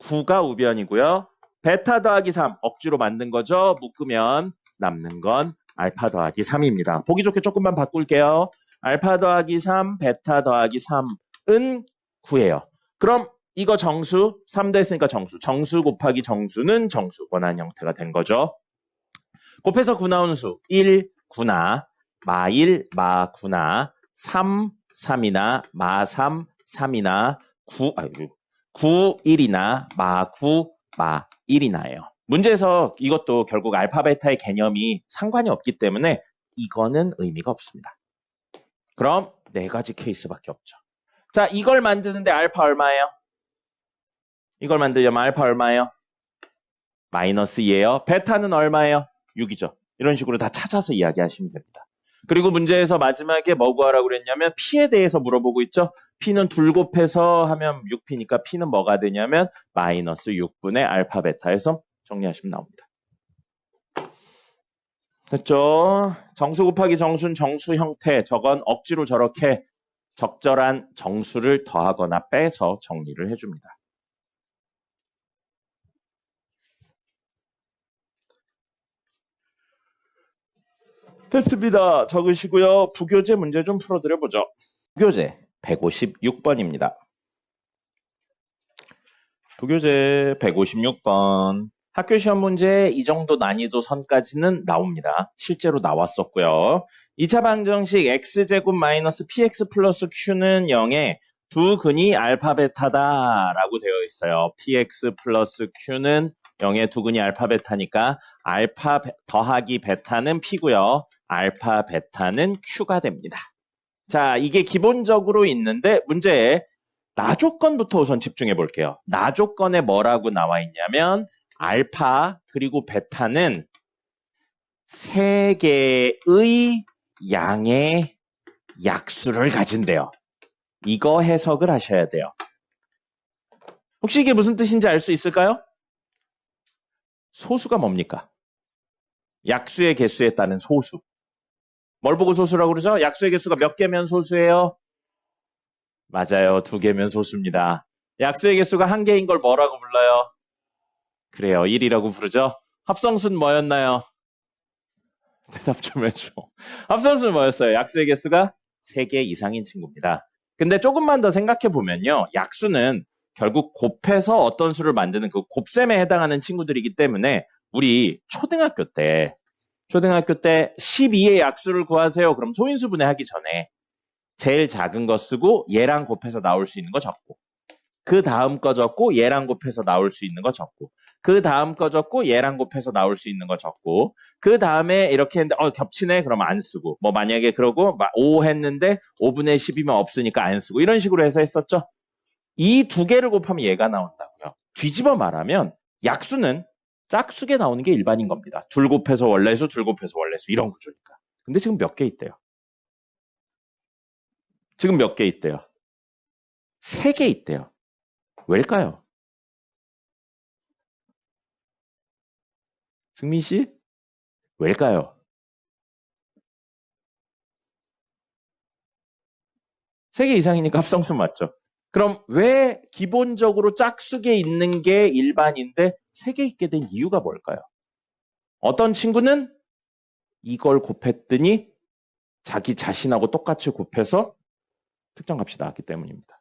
S1: 9가 우변이고요. 베타 더하기 3 억지로 만든 거죠. 묶으면 남는 건 알파 더하기 3입니다. 보기 좋게 조금만 바꿀게요. 알파 더하기 3, 베타 더하기 3은 9예요. 그럼 이거 정수, 3 됐으니까 정수. 정수 곱하기 정수는 정수. 원하는 형태가 된 거죠. 곱해서 9 나오는 수. 1, 9나, 마 1, 마 9나, 3, 3이나, 마 3, 3이나, 9, 1이나, 마 9, 마 1이나예요. 문제에서 이것도 결국 알파, 베타의 개념이 상관이 없기 때문에 이거는 의미가 없습니다. 그럼 네 가지 케이스밖에 없죠. 자, 이걸 만드는데 알파 얼마예요? 이걸 만들려면 알파 얼마예요? 마이너스 2예요. 베타는 얼마예요? 6이죠. 이런 식으로 다 찾아서 이야기하시면 됩니다. 그리고 문제에서 마지막에 뭐 구하라고 그랬냐면 P에 대해서 물어보고 있죠. P는 둘 곱해서 하면 6P니까 P는 뭐가 되냐면 마이너스 6분의 알파 베타에서 정리하시면 나옵니다. 됐죠? 정수 곱하기 정수는 정수 형태. 저건 억지로 저렇게 적절한 정수를 더하거나 빼서 정리를 해줍니다. 됐습니다. 적으시고요. 부교재 문제 좀 풀어드려보죠. 부교재 156번입니다. 부교재 156번. 학교 시험 문제 이 정도 난이도 선까지는 나옵니다. 실제로 나왔었고요. 2차 방정식 x제곱 마이너스 px 플러스 q는 0에 두 근이 알파 베타다라고 되어 있어요. px 플러스 q는 0에 두 근이 알파 베타니까 알파 더하기 베타는 p고요. 알파 베타는 q가 됩니다. 자, 이게 기본적으로 있는데 문제에 나 조건부터 우선 집중해 볼게요. 나 조건에 뭐라고 나와 있냐면 알파 그리고 베타는 세 개의 양의 약수를 가진대요. 이거 해석을 하셔야 돼요. 혹시 이게 무슨 뜻인지 알 수 있을까요? 소수가 뭡니까? 약수의 개수에 따른 소수. 뭘 보고 소수라고 그러죠? 약수의 개수가 몇 개면 소수예요? 맞아요. 2개면 소수입니다. 약수의 개수가 1개인 걸 뭐라고 불러요? 그래요. 1이라고 부르죠? 합성수는 뭐였나요? 대답 좀 해줘. 합성수는 뭐였어요? 약수의 개수가 3개 이상인 친구입니다. 근데 조금만 더 생각해 보면요. 약수는 결국 곱해서 어떤 수를 만드는 그 곱셈에 해당하는 친구들이기 때문에 우리 초등학교 때 12의 약수를 구하세요. 그럼 소인수분해 하기 전에 제일 작은 거 쓰고 얘랑 곱해서 나올 수 있는 거 적고 그 다음 거 적고 얘랑 곱해서 나올 수 있는 거 적고 그 다음 거 적고 얘랑 곱해서 나올 수 있는 거 적고 그 다음에 이렇게 했는데 겹치네? 그러면 안 쓰고 뭐 만약에 그러고 5 했는데 5분의 10이면 없으니까 안 쓰고 이런 식으로 해서 했었죠. 이 두 개를 곱하면 얘가 나온다고요. 뒤집어 말하면 약수는 짝수게 나오는 게 일반인 겁니다. 둘 곱해서 원래수, 둘 곱해서 원래수 이런 구조니까. 근데 지금 몇 개 있대요? 지금 몇 개 있대요? 3개 있대요. 왜일까요? 승민 씨? 왜일까요? 3개 이상이니까 합성수 맞죠? 그럼 왜 기본적으로 짝수게 있는 게 일반인데 3개 있게 된 이유가 뭘까요? 어떤 친구는 이걸 곱했더니 자기 자신하고 똑같이 곱해서 특정값이 나왔기 때문입니다.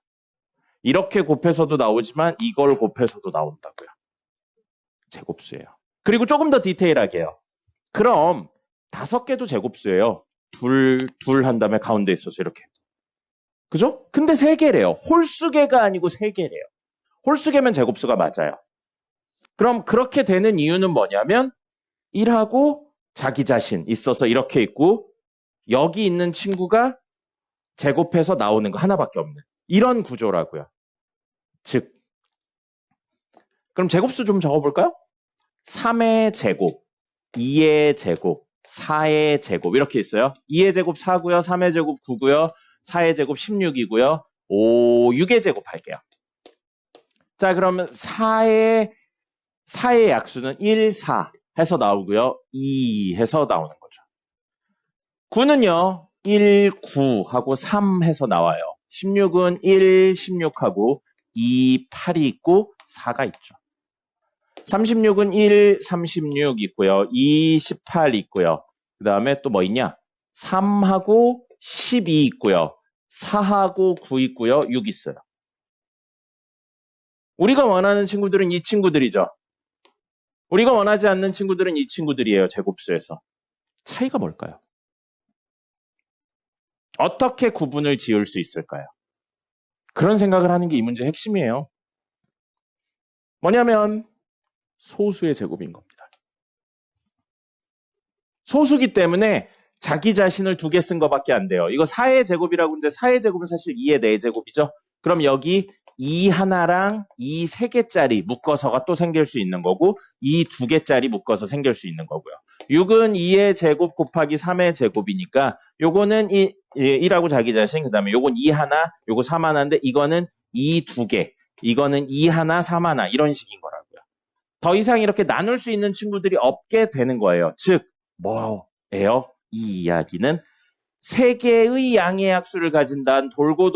S1: 이렇게 곱해서도 나오지만 이걸 곱해서도 나온다고요. 제곱수예요. 그리고 조금 더 디테일하게요. 그럼 5개도 제곱수예요. 둘 한 다음에 가운데 있어서 이렇게. 그죠? 근데 3개래요. 홀수개가 아니고 3개래요. 홀수개면 제곱수가 맞아요. 그럼 그렇게 되는 이유는 뭐냐면 1하고 자기 자신 있어서 이렇게 있고 여기 있는 친구가 제곱해서 나오는 거 하나밖에 없는 이런 구조라고요. 즉 그럼 제곱수 좀 적어볼까요? 3의 제곱, 2의 제곱, 4의 제곱 이렇게 있어요. 2의 제곱 4고요. 3의 제곱 9고요. 4의 제곱 16이고요. 6의 제곱 할게요. 자, 그러면 4의 약수는 1, 4 해서 나오고요. 2 해서 나오는 거죠. 9는요. 1, 9 하고 3 해서 나와요. 16은 1, 16하고 2, 8이 있고 4가 있죠. 36은 1, 36 있고요. 2, 18 있고요. 그 다음에 또 뭐 있냐? 3하고 12 있고요. 4하고 9 있고요. 6 있어요. 우리가 원하는 친구들은 이 친구들이죠. 우리가 원하지 않는 친구들은 이 친구들이에요. 제곱수에서. 차이가 뭘까요? 어떻게 구분을 지을 수 있을까요? 그런 생각을 하는 게 이 문제의 핵심이에요. 뭐냐면 소수의 제곱인 겁니다. 소수기 때문에 자기 자신을 2개 쓴 것밖에 안 돼요. 이거 4의 제곱이라고 하는데 4의 제곱은 사실 2의 4제곱이죠. 그럼 여기 2 하나랑 2 3개짜리 묶어서가 또 생길 수 있는 거고 2 2개짜리 묶어서 생길 수 있는 거고요. 6은 2의 제곱 곱하기 3의 제곱이니까 요거는 1하고 자기 자신, 그 다음에 요건 2 하나, 요거 3 하나인데 이거는 2 2개, 이거는 2 하나, 3 하나 이런 식인 거라고요. 더 이상 이렇게 나눌 수 있는 친구들이 없게 되는 거예요. 즉 뭐예요? 이 이야기는 3개의 양의 약수를 가진다는 돌고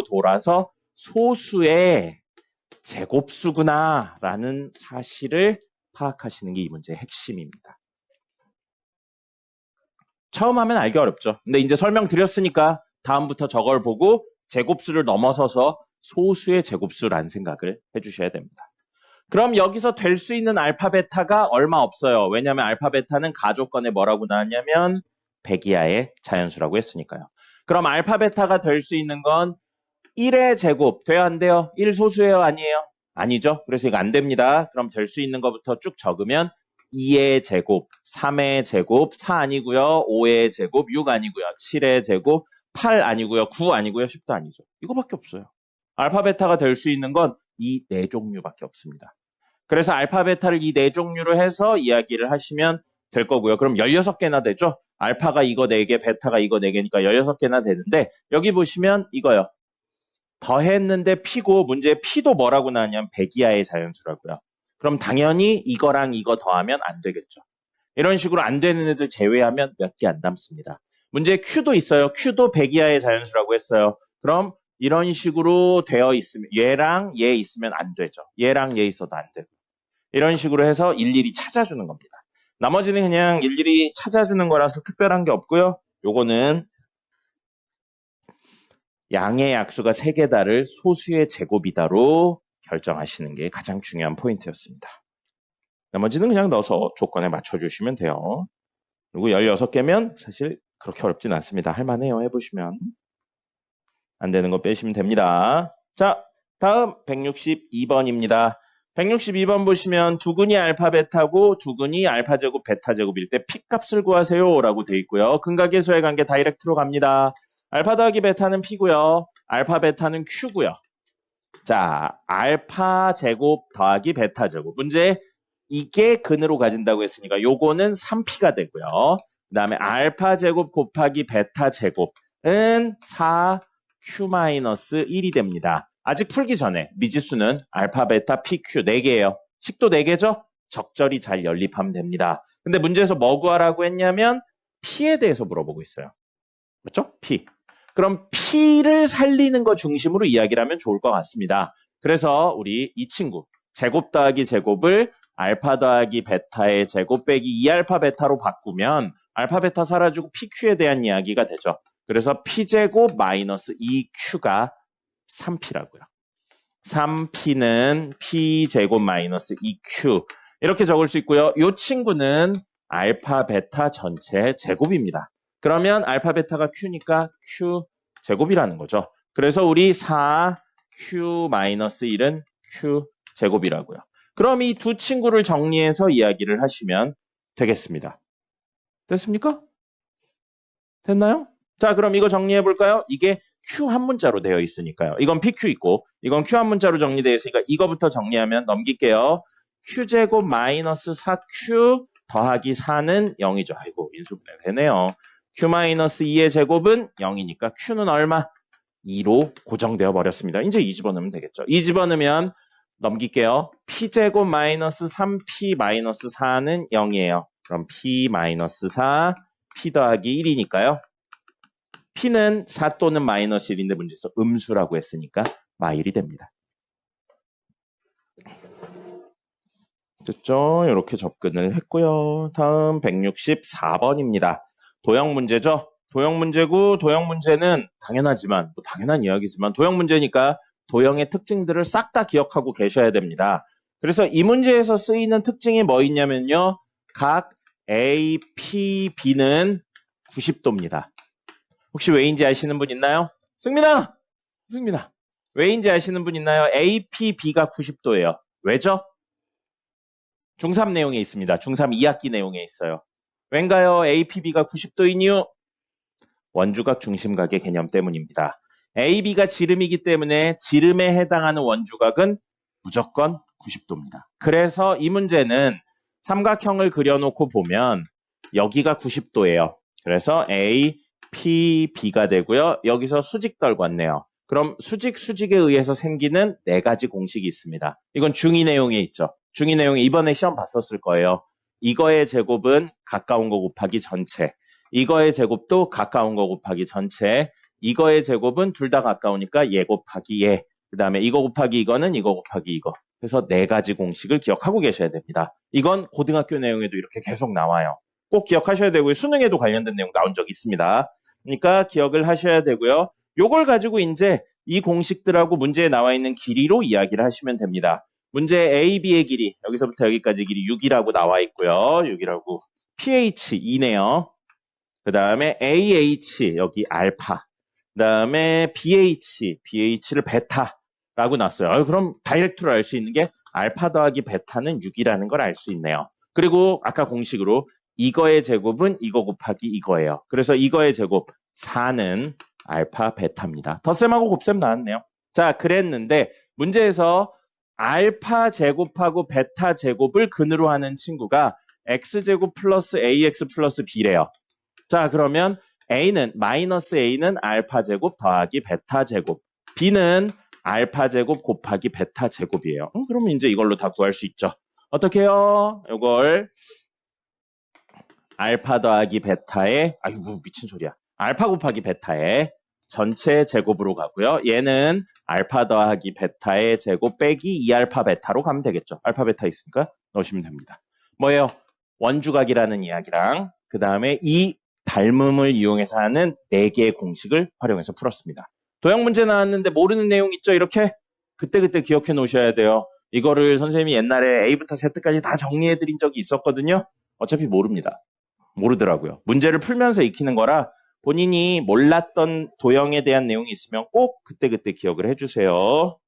S1: 돌아서 소수의 제곱수구나 라는 사실을 파악하시는 게 이 문제의 핵심입니다. 처음 하면 알기 어렵죠. 근데 이제 설명드렸으니까 다음부터 저걸 보고 제곱수를 넘어서서 소수의 제곱수라는 생각을 해주셔야 됩니다. 그럼 여기서 될 수 있는 알파 베타가 얼마 없어요. 왜냐하면 알파 베타는 가조건에 뭐라고 나왔냐면 100 이하의 자연수라고 했으니까요. 그럼 알파 베타가 될 수 있는 건 1의 제곱 돼야 안 돼요? 1 소수예요? 아니에요? 아니죠. 그래서 이거 안 됩니다. 그럼 될 수 있는 것부터 쭉 적으면 2의 제곱, 3의 제곱, 4 아니고요. 5의 제곱, 6 아니고요. 7의 제곱, 8 아니고요. 9 아니고요. 10도 아니죠. 이거밖에 없어요. 알파 베타가 될 수 있는 건 이 4종류밖에 없습니다. 그래서 알파 베타를 이 4종류로 해서 이야기를 하시면 될 거고요. 그럼 16개나 되죠? 알파가 이거 4개, 베타가 이거 4개니까 16개나 되는데 여기 보시면 이거요. 더했는데 P고 문제의 P도 뭐라고 나왔냐면 100 이하의 자연수라고요. 그럼 당연히 이거랑 이거 더하면 안 되겠죠. 이런 식으로 안 되는 애들 제외하면 몇 개 안 남습니다. 문제의 Q도 있어요. Q도 100 이하의 자연수라고 했어요. 그럼 이런 식으로 되어 있으면 얘랑 얘 있으면 안 되죠. 얘랑 얘 있어도 안 되고. 이런 식으로 해서 일일이 찾아주는 겁니다. 나머지는 그냥 일일이 찾아주는 거라서 특별한 게 없고요. 요거는 양의 약수가 3개다를 소수의 제곱이다로 결정하시는 게 가장 중요한 포인트였습니다. 나머지는 그냥 넣어서 조건에 맞춰주시면 돼요. 그리고 16개면 사실 그렇게 어렵진 않습니다. 할만해요. 해보시면. 안 되는 거 빼시면 됩니다. 자, 다음 162번입니다. 162번 보시면 두근이 알파 베타고 두근이 알파 제곱 베타 제곱일 때 P값을 구하세요 라고 돼 있고요. 근각계수의 관계 다이렉트로 갑니다. 알파 더하기 베타는 P고요. 알파 베타는 Q고요. 자, 알파 제곱 더하기 베타 제곱. 문제 이게 근으로 가진다고 했으니까 요거는 3P가 되고요. 그 다음에 알파 제곱 곱하기 베타 제곱은 4Q-1이 됩니다. 아직 풀기 전에 미지수는 알파, 베타, PQ 4개예요. 식도 4개죠? 적절히 잘 연립하면 됩니다. 근데 문제에서 뭐 구하라고 했냐면 P에 대해서 물어보고 있어요. 그렇죠? P. 그럼 P를 살리는 거 중심으로 이야기를 하면 좋을 것 같습니다. 그래서 우리 이 친구 제곱 더하기 제곱을 알파 더하기 베타의 제곱 빼기 2알파 베타로 바꾸면 알파 베타 사라지고 PQ에 대한 이야기가 되죠. 그래서 P제곱 마이너스 2Q가 3P라고요. 3P는 P제곱 마이너스 2Q 이렇게 적을 수 있고요. 이 친구는 알파 베타 전체 제곱입니다. 그러면 알파 베타가 Q니까 Q제곱이라는 거죠. 그래서 우리 4Q 마이너스 1은 Q제곱이라고요. 그럼 이 두 친구를 정리해서 이야기를 하시면 되겠습니다. 됐습니까? 됐나요? 자, 그럼 이거 정리해 볼까요? 이게 Q 한 문자로 되어 있으니까요. 이건 PQ 있고 이건 Q 한 문자로 정리되어 있으니까 이거부터 정리하면 넘길게요. Q제곱 마이너스 4Q 더하기 4는 0이죠. 아이고, 인수분해 되네요. Q 마이너스 2의 제곱은 0이니까 Q는 얼마? 2로 고정되어 버렸습니다. 이제 2 집어넣으면 되겠죠. 2 집어넣으면 넘길게요. P제곱 마이너스 3P 마이너스 4는 0이에요. 그럼 P 마이너스 4, P 더하기 1이니까요. P는 4 또는 마이너스 1인데 문제에서 음수라고 했으니까 마일이 됩니다. 됐죠? 이렇게 접근을 했고요. 다음 164번입니다. 도형 문제죠? 도형 문제고 도형 문제는 당연하지만 당연한 이야기지만 도형 문제니까 도형의 특징들을 싹 다 기억하고 계셔야 됩니다. 그래서 이 문제에서 쓰이는 특징이 뭐 있냐면요. 각 A, P, B는 90도입니다. 혹시 왜인지 아시는 분 있나요? 승민아! 왜인지 아시는 분 있나요? A, P, B가 90도예요. 왜죠? 중3 내용에 있습니다. 중3 2학기 내용에 있어요. 왠가요? A, P, B가 90도인 이유? 원주각 중심각의 개념 때문입니다. A, B가 지름이기 때문에 지름에 해당하는 원주각은 무조건 90도입니다. 그래서 이 문제는 삼각형을 그려놓고 보면 여기가 90도예요. 그래서 A, P, B가 되고요. 여기서 수직 떨궜네요. 그럼 수직에 의해서 생기는 4가지 공식이 있습니다. 이건 중2 내용에 있죠. 중2 내용에 이번에 시험 봤었을 거예요. 이거의 제곱은 가까운 거 곱하기 전체. 이거의 제곱도 가까운 거 곱하기 전체. 이거의 제곱은 둘 다 가까우니까 얘 곱하기 얘. 그 다음에 이거 곱하기 이거는 이거 곱하기 이거. 그래서 4가지 공식을 기억하고 계셔야 됩니다. 이건 고등학교 내용에도 이렇게 계속 나와요. 꼭 기억하셔야 되고요. 수능에도 관련된 내용 나온 적 있습니다. 그러니까 기억을 하셔야 되고요. 요걸 가지고 이제 이 공식들하고 문제에 나와 있는 길이로 이야기를 하시면 됩니다. 문제 A, B의 길이, 여기서부터 여기까지 길이 6이라고 나와 있고요. 6이라고. pH 2네요. 그 다음에 AH, 여기 알파. 그 다음에 BH를 베타라고 놨어요. 그럼 다이렉트로 알 수 있는 게 알파 더하기 베타는 6이라는 걸 알 수 있네요. 그리고 아까 공식으로 이거의 제곱은 이거 곱하기 이거예요. 그래서 이거의 제곱 4는 알파 베타입니다. 덧셈하고 곱셈 나왔네요. 자, 그랬는데 문제에서 알파 제곱하고 베타 제곱을 근으로 하는 친구가 x제곱 플러스 ax 플러스 b래요. 자, 그러면 마이너스 a는 알파 제곱 더하기 베타 제곱, b는 알파 제곱 곱하기 베타 제곱이에요. 그러면 이제 이걸로 다 구할 수 있죠. 어떻게 해요? 이걸 알파 더하기 베타의, 아이고 미친 소리야. 알파 곱하기 베타의 전체 제곱으로 가고요. 얘는 알파 더하기 베타의 제곱 빼기 2알파 베타로 가면 되겠죠. 알파 베타 있으니까 넣으시면 됩니다. 뭐예요? 원주각이라는 이야기랑 그 다음에 이 닮음을 이용해서 하는 4개의 공식을 활용해서 풀었습니다. 도형 문제 나왔는데 모르는 내용 있죠? 이렇게 그때그때 기억해 놓으셔야 돼요. 이거를 선생님이 옛날에 A부터 Z까지 다 정리해 드린 적이 있었거든요. 어차피 모르더라고요. 문제를 풀면서 익히는 거라 본인이 몰랐던 도형에 대한 내용이 있으면 꼭 그때그때 기억을 해주세요.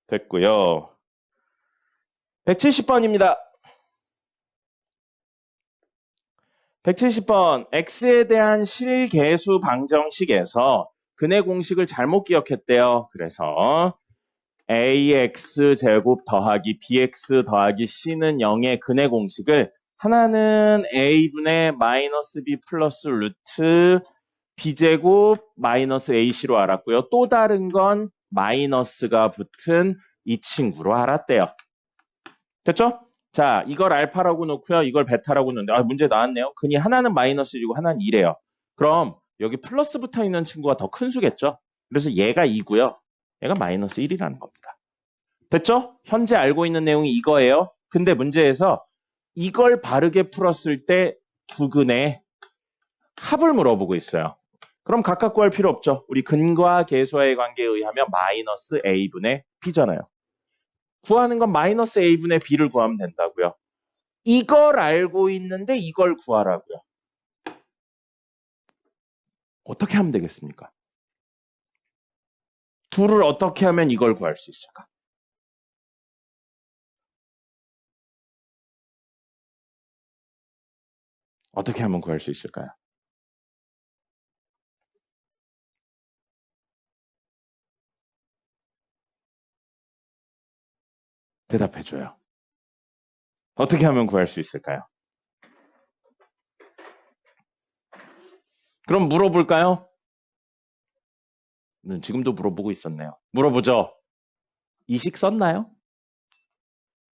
S1: 됐고요. 170번입니다. 170번, x에 대한 실계수 방정식에서 근의 공식을 잘못 기억했대요. 그래서 ax 제곱 더하기 bx 더하기 c는 0의 근의 공식을 하나는 a분의 마이너스 b 플러스 루트 b제곱 마이너스 ac로 알았고요. 또 다른 건 마이너스가 붙은 이 친구로 알았대요. 됐죠? 자, 이걸 알파라고 놓고요. 이걸 베타라고 놓는데 문제 나왔네요. 근이 하나는 마이너스 1이고 하나는 2래요. 그럼 여기 플러스 붙어 있는 친구가 더 큰 수겠죠? 그래서 얘가 2고요. 얘가 마이너스 1이라는 겁니다. 됐죠? 현재 알고 있는 내용이 이거예요. 근데 문제에서 이걸 바르게 풀었을 때 두 근의 합을 물어보고 있어요. 그럼 각각 구할 필요 없죠. 우리 근과 계수와의 관계에 의하면 마이너스 a분의 b잖아요. 구하는 건 마이너스 a분의 b를 구하면 된다고요. 이걸 알고 있는데 이걸 구하라고요. 어떻게 하면 되겠습니까? 둘을 어떻게 하면 이걸 구할 수 있을까? 어떻게 하면 구할 수 있을까요? 대답해줘요. 어떻게 하면 구할 수 있을까요? 그럼 물어볼까요? 지금도 물어보고 있었네요. 물어보죠. 이식 썼나요?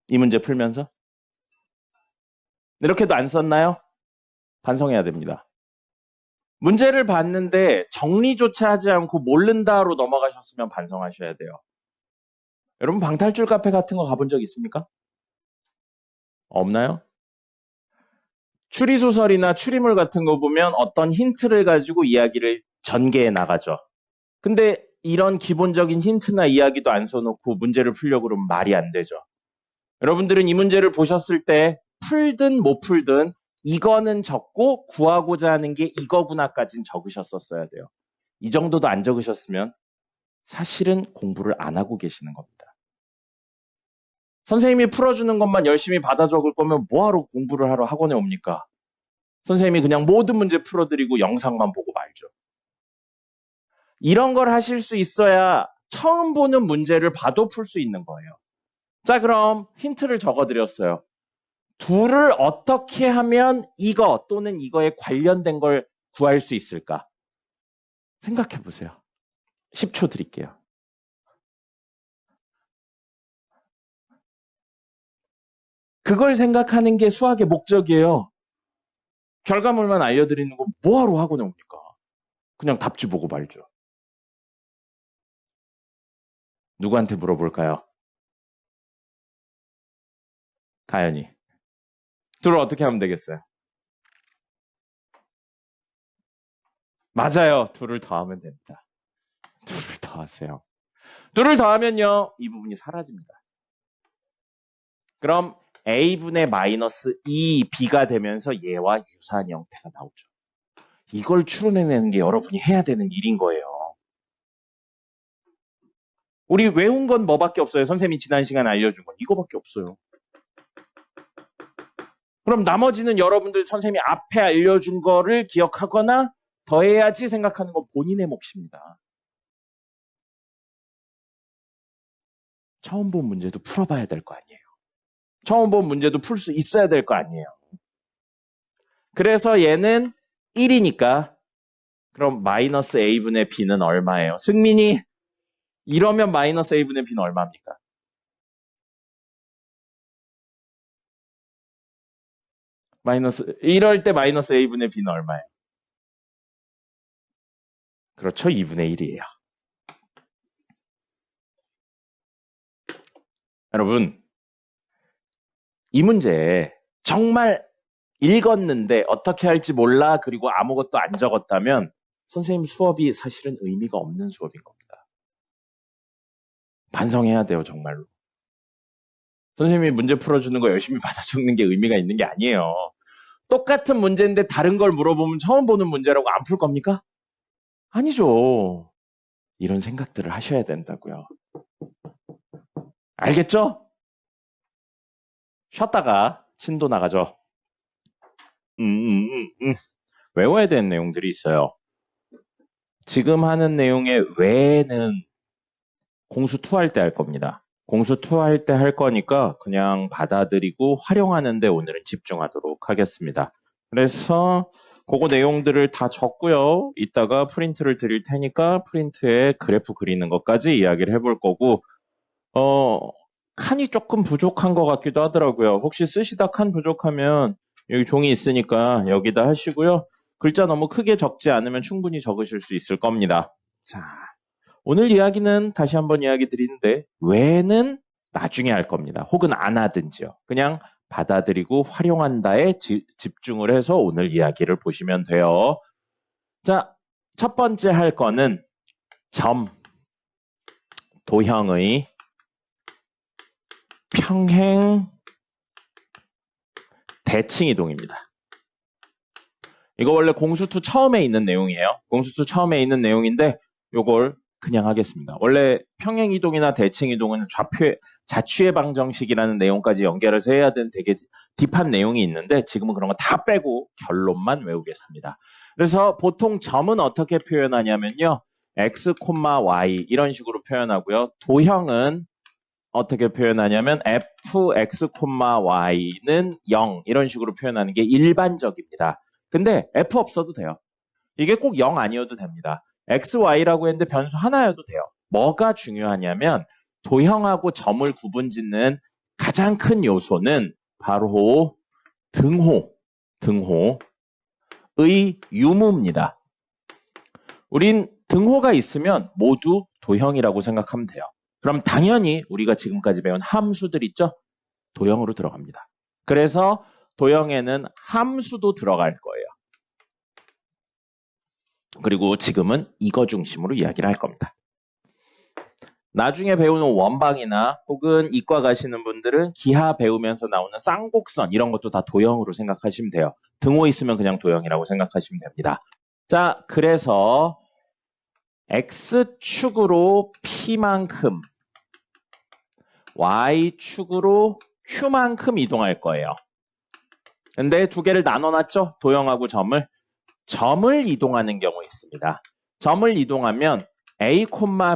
S1: 이 문제 풀면서? 이렇게도 안 썼나요? 반성해야 됩니다. 문제를 봤는데 정리조차 하지 않고 모른다로 넘어가셨으면 반성하셔야 돼요. 여러분 방탈출 카페 같은 거 가본 적 있습니까? 없나요? 추리소설이나 추리물 같은 거 보면 어떤 힌트를 가지고 이야기를 전개해 나가죠. 근데 이런 기본적인 힌트나 이야기도 안 써놓고 문제를 풀려고 그러면 말이 안 되죠. 여러분들은 이 문제를 보셨을 때 풀든 못 풀든 이거는 적고 구하고자 하는 게 이거구나까지는 적으셨었어야 돼요. 이 정도도 안 적으셨으면 사실은 공부를 안 하고 계시는 겁니다. 선생님이 풀어주는 것만 열심히 받아 적을 거면 뭐하러 공부를 하러 학원에 옵니까? 선생님이 그냥 모든 문제 풀어드리고 영상만 보고 말죠. 이런 걸 하실 수 있어야 처음 보는 문제를 봐도 풀 수 있는 거예요. 자, 그럼 힌트를 적어드렸어요. 둘을 어떻게 하면 이거 또는 이거에 관련된 걸 구할 수 있을까? 생각해 보세요. 10초 드릴게요. 그걸 생각하는 게 수학의 목적이에요. 결과물만 알려드리는 거 뭐하러 학원에 옵니까? 그냥 답지 보고 말죠. 누구한테 물어볼까요? 가연이. 둘을 어떻게 하면 되겠어요? 맞아요. 둘을 더하면 됩니다. 둘을 더하세요. 둘을 더하면요. 이 부분이 사라집니다. 그럼 a분의 마이너스 2b가 되면서 얘와 유사한 형태가 나오죠. 이걸 추론해내는 게 여러분이 해야 되는 일인 거예요. 우리 외운 건 뭐밖에 없어요? 선생님이 지난 시간에 알려준 건 이거밖에 없어요. 그럼 나머지는 여러분들 선생님이 앞에 알려준 거를 기억하거나 더해야지 생각하는 건 본인의 몫입니다. 처음 본 문제도 풀어봐야 될 거 아니에요. 처음 본 문제도 풀 수 있어야 될 거 아니에요. 그래서 얘는 1이니까 그럼 마이너스 a분의 b는 얼마예요? 승민이 이러면 마이너스 a분의 b는 얼마입니까? 이럴 때 마이너스 a분의 b는 얼마예요? 그렇죠. 2분의 1이에요. 여러분, 이 문제 정말 읽었는데 어떻게 할지 몰라 그리고 아무것도 안 적었다면 선생님 수업이 사실은 의미가 없는 수업인 겁니다. 반성해야 돼요, 정말로. 선생님이 문제 풀어주는 거 열심히 받아 적는 게 의미가 있는 게 아니에요. 똑같은 문제인데 다른 걸 물어보면 처음 보는 문제라고 안 풀 겁니까? 아니죠. 이런 생각들을 하셔야 된다고요. 알겠죠? 쉬었다가 진도 나가죠. 외워야 되는 내용들이 있어요. 지금 하는 내용의 외에는 공수2 할 때 할 겁니다. 공수2 할 때 할 거니까 그냥 받아들이고 활용하는 데 오늘은 집중하도록 하겠습니다. 그래서 그거 내용들을 다 적고요. 이따가 프린트를 드릴 테니까 프린트에 그래프 그리는 것까지 이야기를 해볼 거고 칸이 조금 부족한 것 같기도 하더라고요. 혹시 쓰시다 칸 부족하면 여기 종이 있으니까 여기다 하시고요. 글자 너무 크게 적지 않으면 충분히 적으실 수 있을 겁니다. 자, 오늘 이야기는 다시 한번 이야기 드리는데 외는 나중에 할 겁니다. 혹은 안 하든지요. 그냥 받아들이고 활용한다에 집중을 해서 오늘 이야기를 보시면 돼요. 자, 첫 번째 할 거는 점, 도형의 평행 대칭이동입니다. 이거 원래 공수2 처음에 있는 내용이에요. 공수2 처음에 있는 내용인데 요걸 그냥 하겠습니다. 원래 평행이동이나 대칭이동은 자취의 방정식이라는 내용까지 연결해서 해야 되는 되게 딥한 내용이 있는데 지금은 그런 거 다 빼고 결론만 외우겠습니다. 그래서 보통 점은 어떻게 표현하냐면요. x, y 이런 식으로 표현하고요. 도형은 어떻게 표현하냐면 fx, y는 0 이런 식으로 표현하는 게 일반적입니다. 근데 f 없어도 돼요. 이게 꼭 0 아니어도 됩니다. x, y라고 했는데 변수 하나여도 돼요. 뭐가 중요하냐면 도형하고 점을 구분짓는 가장 큰 요소는 바로 등호의 유무입니다. 우린 등호가 있으면 모두 도형이라고 생각하면 돼요. 그럼 당연히 우리가 지금까지 배운 함수들 있죠? 도형으로 들어갑니다. 그래서 도형에는 함수도 들어갈 거예요. 그리고 지금은 이거 중심으로 이야기를 할 겁니다. 나중에 배우는 원방이나 혹은 이과 가시는 분들은 기하 배우면서 나오는 쌍곡선 이런 것도 다 도형으로 생각하시면 돼요. 등호 있으면 그냥 도형이라고 생각하시면 됩니다. 자, 그래서 X축으로 P만큼 Y축으로 Q만큼 이동할 거예요. 근데 두 개를 나눠놨죠? 도형하고 점을 이동하는 경우 있습니다. 점을 이동하면 A,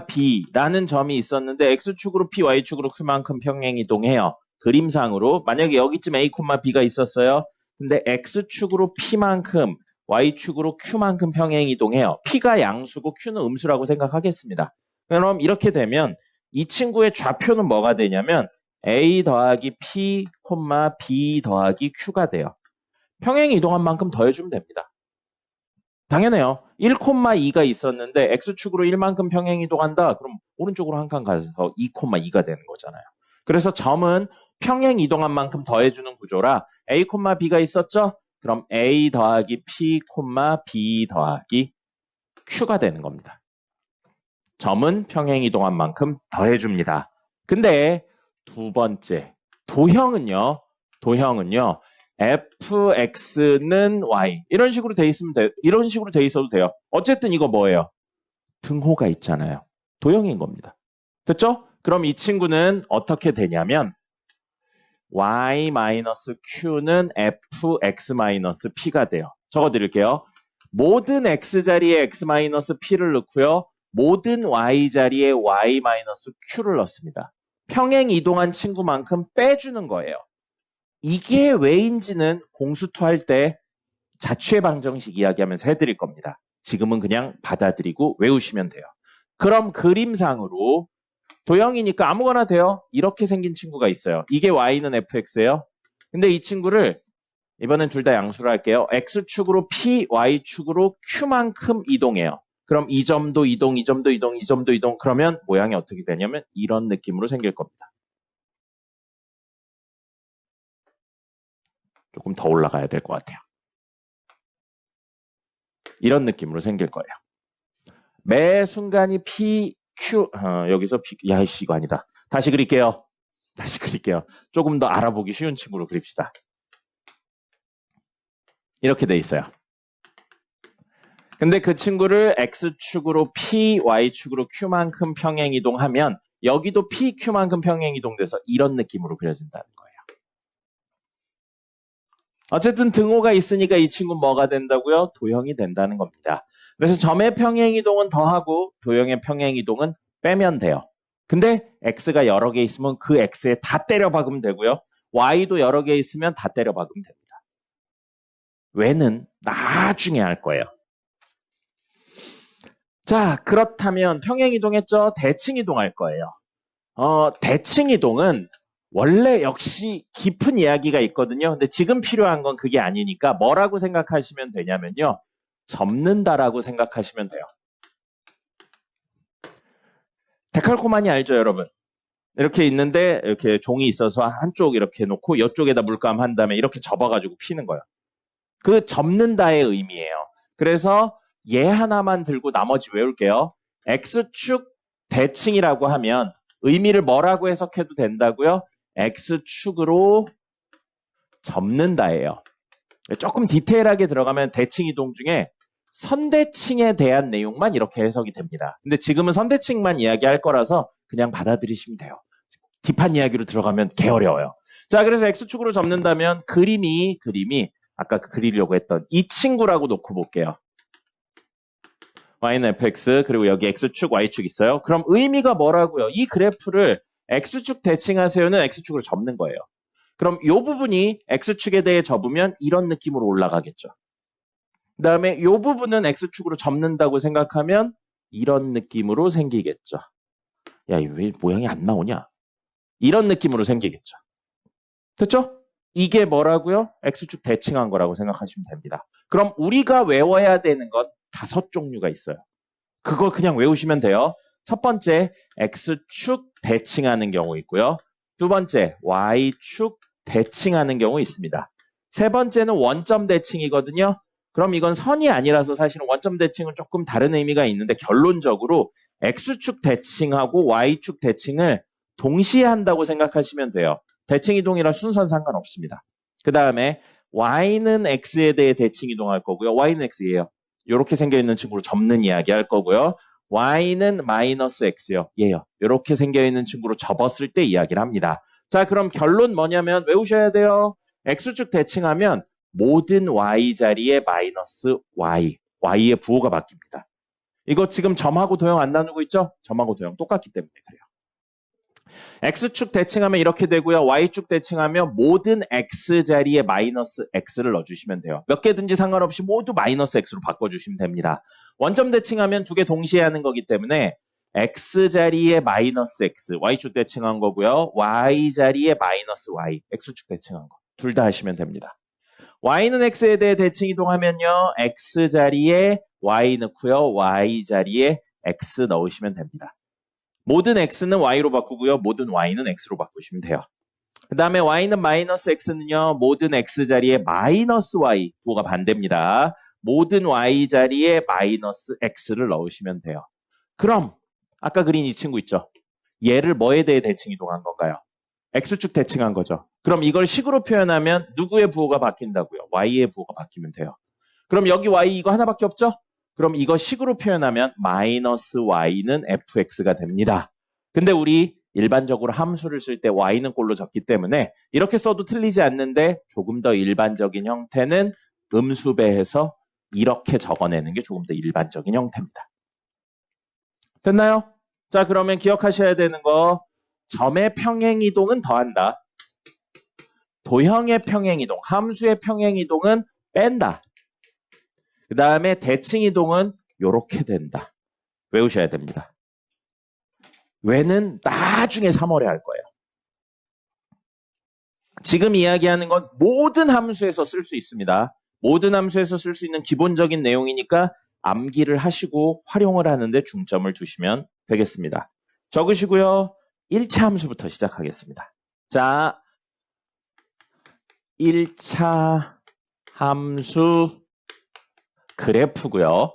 S1: B라는 점이 있었는데 X축으로 P, Y축으로 Q만큼 평행이동해요. 그림상으로 만약에 여기쯤 A, B가 있었어요. 근데 X축으로 P만큼 Y축으로 Q만큼 평행이동해요. P가 양수고 Q는 음수라고 생각하겠습니다. 그럼 이렇게 되면 이 친구의 좌표는 뭐가 되냐면 A 더하기 P, B 더하기 Q가 돼요. 평행이동한 만큼 더해주면 됩니다. 당연해요. 1,2가 있었는데 X축으로 1만큼 평행이동한다. 그럼 오른쪽으로 한 칸 가서 2,2가 되는 거잖아요. 그래서 점은 평행이동한 만큼 더해주는 구조라 A, B가 있었죠? 그럼 A 더하기 P, B 더하기 Q가 되는 겁니다. 점은 평행이동한 만큼 더해줍니다. 근데 두 번째, 도형은요. fx는 y 이런 식으로 돼 있어도 돼요. 어쨌든 이거 뭐예요? 등호가 있잖아요. 도형인 겁니다. 됐죠? 그럼 이 친구는 어떻게 되냐면 y-q는 fx-p가 돼요. 적어드릴게요. 모든 x 자리에 x-p를 넣고요. 모든 y 자리에 y-q를 넣습니다. 평행 이동한 친구만큼 빼주는 거예요. 이게 왜인지는 공수투 할 때 자취의 방정식 이야기하면서 해드릴 겁니다. 지금은 그냥 받아들이고 외우시면 돼요. 그럼 그림상으로 도형이니까 아무거나 돼요. 이렇게 생긴 친구가 있어요. 이게 y는 fx예요. 근데 이 친구를 이번엔 둘 다 양수로 할게요. x축으로 p, y축으로 q만큼 이동해요. 그럼 이 점도 이동, 이 점도 이동, 이 점도 이동. 그러면 모양이 어떻게 되냐면 이런 느낌으로 생길 겁니다. 조금 더 올라가야 될 것 같아요. 이런 느낌으로 생길 거예요. 매 순간이 P, Q, 여기서 P, 야이씨 이거 아니다. 다시 그릴게요. 조금 더 알아보기 쉬운 친구로 그립시다. 이렇게 돼 있어요. 근데 그 친구를 X축으로 P, Y축으로 Q만큼 평행이동하면 여기도 P, Q만큼 평행이동돼서 이런 느낌으로 그려진다는 거예요. 어쨌든 등호가 있으니까 이 친구는 뭐가 된다고요? 도형이 된다는 겁니다. 그래서 점의 평행이동은 더하고 도형의 평행이동은 빼면 돼요. 근데 x가 여러 개 있으면 그 x에 다 때려 박으면 되고요. y도 여러 개 있으면 다 때려 박으면 됩니다. 왜는 나중에 할 거예요. 자, 그렇다면 평행이동했죠? 대칭이동할 거예요. 대칭이동은 원래 역시 깊은 이야기가 있거든요. 근데 지금 필요한 건 그게 아니니까 뭐라고 생각하시면 되냐면요. 접는다라고 생각하시면 돼요. 데칼코마니 알죠, 여러분? 이렇게 있는데 이렇게 종이 있어서 한쪽 이렇게 놓고 이쪽에다 물감 한 다음에 이렇게 접어가지고 피는 거예요. 그 접는다의 의미예요. 그래서 얘 하나만 들고 나머지 외울게요. X축 대칭이라고 하면 의미를 뭐라고 해석해도 된다고요? X축으로 접는다예요. 조금 디테일하게 들어가면 대칭 이동 중에 선대칭에 대한 내용만 이렇게 해석이 됩니다. 근데 지금은 선대칭만 이야기할 거라서 그냥 받아들이시면 돼요. 딥한 이야기로 들어가면 개 어려워요. 자, 그래서 X축으로 접는다면 그림이 아까 그리려고 했던 이 친구라고 놓고 볼게요. y는 fx 그리고 여기 x축, y축 있어요. 그럼 의미가 뭐라고요? 이 그래프를 x축 대칭하세요는 x축으로 접는 거예요. 그럼 이 부분이 x축에 대해 접으면 이런 느낌으로 올라가겠죠. 그 다음에 이 부분은 x축으로 접는다고 생각하면 이런 느낌으로 생기겠죠. 야, 왜 모양이 안 나오냐? 이런 느낌으로 생기겠죠. 됐죠? 이게 뭐라고요? x축 대칭한 거라고 생각하시면 됩니다. 그럼 우리가 외워야 되는 건 5종류가 있어요. 그걸 그냥 외우시면 돼요. 첫 번째, x축 대칭하는 경우 있고요. 두 번째, y축 대칭하는 경우 있습니다. 세 번째는 원점 대칭이거든요. 그럼 이건 선이 아니라서 사실은 원점 대칭은 조금 다른 의미가 있는데 결론적으로 x축 대칭하고 y축 대칭을 동시에 한다고 생각하시면 돼요. 대칭 이동이라 순서는 상관없습니다. 그 다음에 y는 x에 대해 대칭 이동할 거고요. y는 x예요. 이렇게 생겨있는 친구로 접는 이야기 할 거고요. y는 마이너스 x요. 얘요. 이렇게 생겨있는 친구로 접었을 때 이야기를 합니다. 자, 그럼 결론 뭐냐면 외우셔야 돼요. x축 대칭하면 모든 y 자리에 마이너스 y, y의 부호가 바뀝니다. 이거 지금 점하고 도형 안 나누고 있죠? 점하고 도형 똑같기 때문에 그래요. x축 대칭하면 이렇게 되고요. y축 대칭하면 모든 x 자리에 마이너스 x를 넣어주시면 돼요. 몇 개든지 상관없이 모두 마이너스 x로 바꿔주시면 됩니다. 원점 대칭하면 두 개 동시에 하는 거기 때문에 x 자리에 마이너스 x, y축 대칭한 거고요. y 자리에 마이너스 y, x축 대칭한 거. 둘 다 하시면 됩니다. y는 x에 대해 대칭 이동하면요. x 자리에 y 넣고요. y 자리에 x 넣으시면 됩니다. 모든 x는 y로 바꾸고요. 모든 y는 x로 바꾸시면 돼요. 그 다음에 y는 마이너스 x는요. 모든 x 자리에 마이너스 y, 부호가 반대입니다. 모든 y 자리에 마이너스 x를 넣으시면 돼요. 그럼 아까 그린 이 친구 있죠? 얘를 뭐에 대해 대칭 이동한 건가요? x축 대칭한 거죠. 그럼 이걸 식으로 표현하면 누구의 부호가 바뀐다고요? y의 부호가 바뀌면 돼요. 그럼 여기 y 이거 하나밖에 없죠? 그럼 이거 식으로 표현하면 마이너스 y는 fx가 됩니다. 근데 우리 일반적으로 함수를 쓸 때 y는 꼴로 적기 때문에 이렇게 써도 틀리지 않는데 조금 더 일반적인 형태는 음수배해서 이렇게 적어내는 게 조금 더 일반적인 형태입니다. 됐나요? 자, 그러면 기억하셔야 되는 거 점의 평행이동은 더한다. 도형의 평행이동, 함수의 평행이동은 뺀다. 그 다음에 대칭이동은 이렇게 된다. 외우셔야 됩니다. 왜는 나중에 3월에 할 거예요. 지금 이야기하는 건 모든 함수에서 쓸 수 있습니다. 모든 함수에서 쓸 수 있는 기본적인 내용이니까 암기를 하시고 활용을 하는데 중점을 두시면 되겠습니다. 적으시고요. 1차 함수부터 시작하겠습니다. 자, 1차 함수 그래프고요.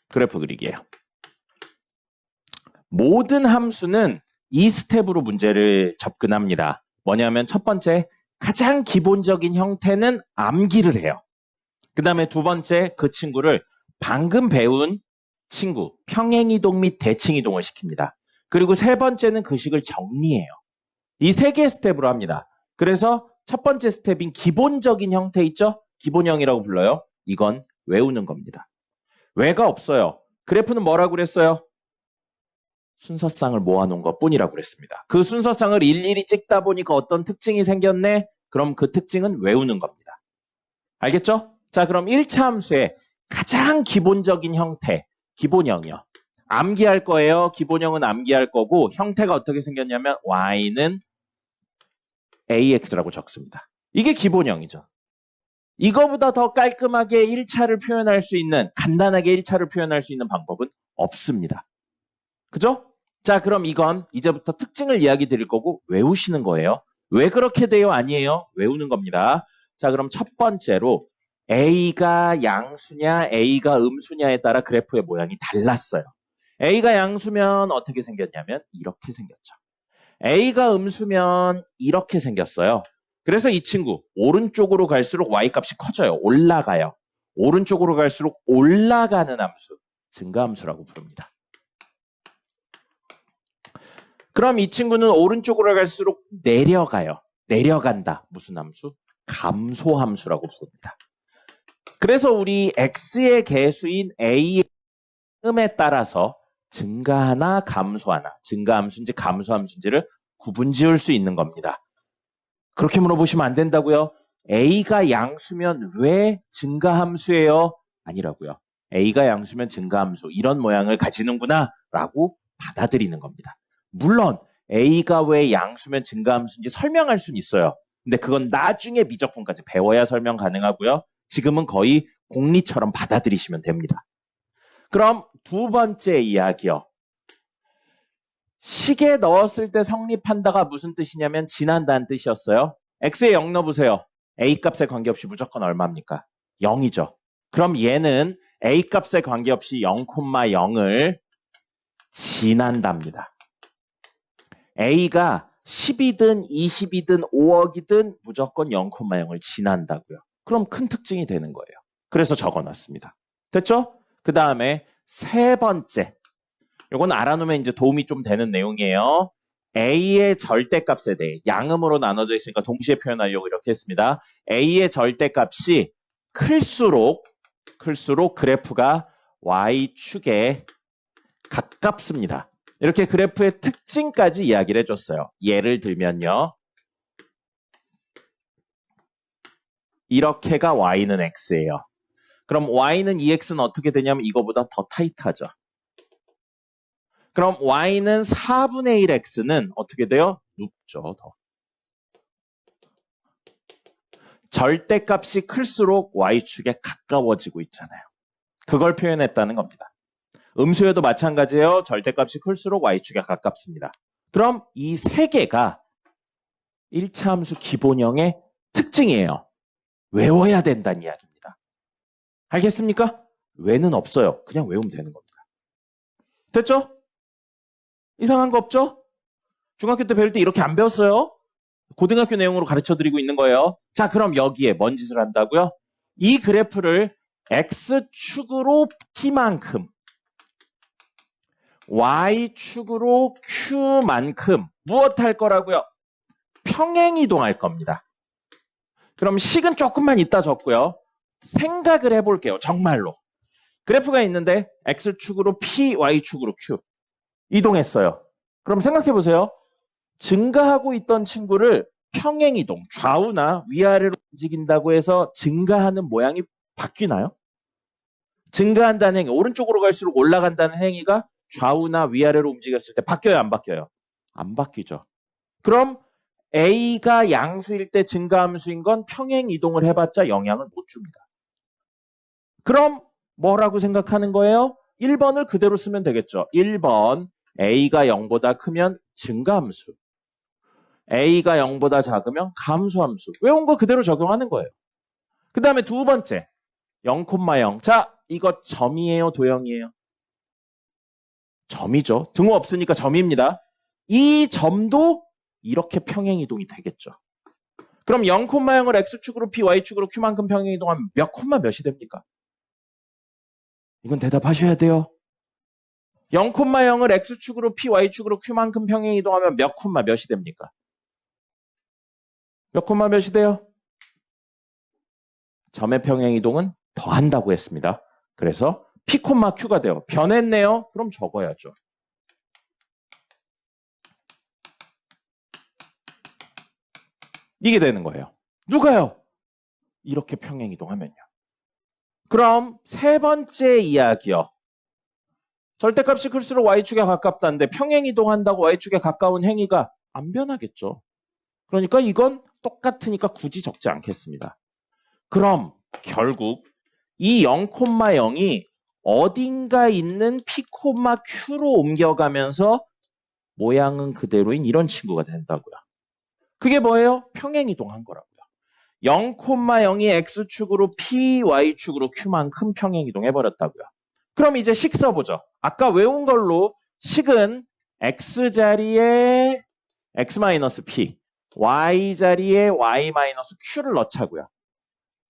S1: 그래프 그리기예요. 모든 함수는 이 스텝으로 문제를 접근합니다. 뭐냐면 첫 번째, 가장 기본적인 형태는 암기를 해요. 그 다음에 두 번째, 그 친구를 방금 배운 친구, 평행이동 및 대칭이동을 시킵니다. 그리고 세 번째는 그 식을 정리해요. 이 세 개의 스텝으로 합니다. 그래서 첫 번째 스텝인 기본적인 형태 있죠? 기본형이라고 불러요. 이건 외우는 겁니다. 왜가 없어요. 그래프는 뭐라고 그랬어요? 순서쌍을 모아놓은 것뿐이라고 그랬습니다. 그 순서쌍을 일일이 찍다 보니까 어떤 특징이 생겼네? 그럼 그 특징은 외우는 겁니다. 알겠죠? 자, 그럼 1차 함수의 가장 기본적인 형태, 기본형이요. 암기할 거예요. 기본형은 암기할 거고 형태가 어떻게 생겼냐면 y는 ax라고 적습니다. 이게 기본형이죠. 이거보다 더 깔끔하게 1차를 표현할 수 있는, 간단하게 1차를 표현할 수 있는 방법은 없습니다. 그죠? 자, 그럼 이건 이제부터 특징을 이야기 드릴 거고 외우시는 거예요. 왜 그렇게 돼요? 아니에요. 외우는 겁니다. 자, 그럼 첫 번째로 A가 양수냐 A가 음수냐에 따라 그래프의 모양이 달랐어요. A가 양수면 어떻게 생겼냐면 이렇게 생겼죠. A가 음수면 이렇게 생겼어요. 그래서 이 친구 오른쪽으로 갈수록 Y값이 커져요. 올라가요. 오른쪽으로 갈수록 올라가는 함수, 증가함수라고 부릅니다. 그럼 이 친구는 오른쪽으로 갈수록 내려가요. 내려간다. 무슨 함수? 감소함수라고 부릅니다. 그래서 우리 x의 개수인 a의 음에 따라서 증가하나 감소하나, 증가함수인지 감소함수인지를 구분 지을 수 있는 겁니다. 그렇게 물어보시면 안 된다고요? a가 양수면 왜 증가함수예요? 아니라고요. a가 양수면 증가함수, 이런 모양을 가지는구나 라고 받아들이는 겁니다. 물론 a가 왜 양수면 증가함수인지 설명할 수는 있어요. 근데 그건 나중에 미적분까지 배워야 설명 가능하고요. 지금은 거의 공리처럼 받아들이시면 됩니다. 그럼 두 번째 이야기요. 식에 넣었을 때 성립한다가 무슨 뜻이냐면 지난다는 뜻이었어요. x에 0 넣어보세요. a 값에 관계없이 무조건 얼마입니까? 0이죠. 그럼 얘는 a 값에 관계없이 0,0을 지난답니다. a가 10이든 20이든 5억이든 무조건 0,0을 지난다고요. 그럼 큰 특징이 되는 거예요. 그래서 적어놨습니다. 됐죠? 그 다음에 세 번째. 이건 알아놓으면 이제 도움이 좀 되는 내용이에요. a의 절대값에 대해 양음으로 나눠져 있으니까 동시에 표현하려고 이렇게 했습니다. a의 절대값이 클수록 그래프가 y축에 가깝습니다. 이렇게 그래프의 특징까지 이야기를 해줬어요. 예를 들면요. 이렇게가 y는 x예요. 그럼 y는 2x는 어떻게 되냐면 이거보다 더 타이트하죠. 그럼 y는 4분의 1x는 어떻게 돼요? 눕죠, 더. 절대값이 클수록 y축에 가까워지고 있잖아요. 그걸 표현했다는 겁니다. 음수에도 마찬가지예요. 절대값이 클수록 y축에 가깝습니다. 그럼 이 세 개가 1차 함수 기본형의 특징이에요. 외워야 된다는 이야기입니다. 알겠습니까? 왜는 없어요. 그냥 외우면 되는 겁니다. 됐죠? 이상한 거 없죠? 중학교 때 배울 때 이렇게 안 배웠어요? 고등학교 내용으로 가르쳐드리고 있는 거예요. 자, 그럼 여기에 뭔 짓을 한다고요? 이 그래프를 x축으로 p만큼, y축으로 q만큼 무엇 할 거라고요? 평행이동할 겁니다. 그럼 식은 조금만 이따 적고요. 생각을 해볼게요. 정말로. 그래프가 있는데 x축으로 p, y축으로 q. 이동했어요. 그럼 생각해보세요. 증가하고 있던 친구를 평행이동, 좌우나 위아래로 움직인다고 해서 증가하는 모양이 바뀌나요? 증가한다는 행위, 오른쪽으로 갈수록 올라간다는 행위가 좌우나 위아래로 움직였을 때 바뀌어요, 안 바뀌어요? 안 바뀌죠. 그럼 a가 양수일 때 증가함수인 건 평행이동을 해봤자 영향을 못 줍니다. 그럼 뭐라고 생각하는 거예요? 1번을 그대로 쓰면 되겠죠. 1번, a가 0보다 크면 증가함수. a가 0보다 작으면 감소함수. 외운 거 그대로 적용하는 거예요. 그 다음에 두 번째, 0,0. 자, 이거 점이에요, 도형이에요? 점이죠. 등호 없으니까 점입니다. 이 점도 이렇게 평행이동이 되겠죠. 그럼 0,0을 x축으로 p, y축으로 q만큼 평행이동하면 몇 콤마 몇이 됩니까? 이건 대답하셔야 돼요. 0,0을 x축으로 p, y축으로 q만큼 평행이동하면 몇 콤마 몇이 됩니까? 몇 콤마 몇이 돼요? 점의 평행이동은 더한다고 했습니다. 그래서 p, q가 돼요. 변했네요. 그럼 적어야죠. 이게 되는 거예요. 누가요? 이렇게 평행이동하면요. 그럼 세 번째 이야기요. 절대값이 클수록 y축에 가깝다는데 평행이동한다고 y축에 가까운 행위가 안 변하겠죠. 그러니까 이건 똑같으니까 굳이 적지 않겠습니다. 그럼 결국 이 0,0이 어딘가 있는 p, q로 옮겨가면서 모양은 그대로인 이런 친구가 된다고요. 그게 뭐예요? 평행이동한 거라고요. 0,0이 x축으로 p, y축으로 q만큼 평행이동해버렸다고요. 그럼 이제 식 써보죠. 아까 외운 걸로 식은 x자리에 x-p, y자리에 y-q를 넣자고요.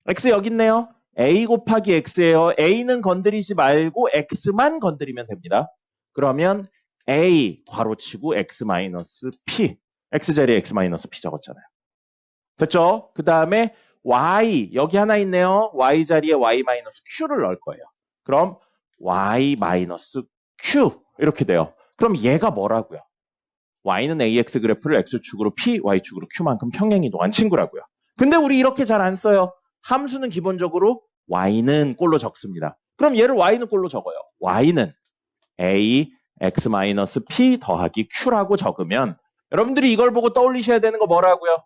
S1: x 여기 있네요. A 곱하기 X예요. A는 건드리지 말고 X만 건드리면 됩니다. 그러면 A 괄호치고 X 마이너스 P. X 자리에 X 마이너스 P 적었잖아요. 됐죠? 그 다음에 Y 여기 하나 있네요. Y 자리에 Y 마이너스 Q를 넣을 거예요. 그럼 Y 마이너스 Q 이렇게 돼요. 그럼 얘가 뭐라고요? Y는 AX 그래프를 X축으로 P, Y축으로 Q만큼 평행이동한 친구라고요. 근데 우리 이렇게 잘 안 써요. 함수는 기본적으로 Y는 꼴로 적습니다. 그럼 얘를 Y는 꼴로 적어요. Y는 A, X-P 더하기 Q라고 적으면 여러분들이 이걸 보고 떠올리셔야 되는 거 뭐라고요?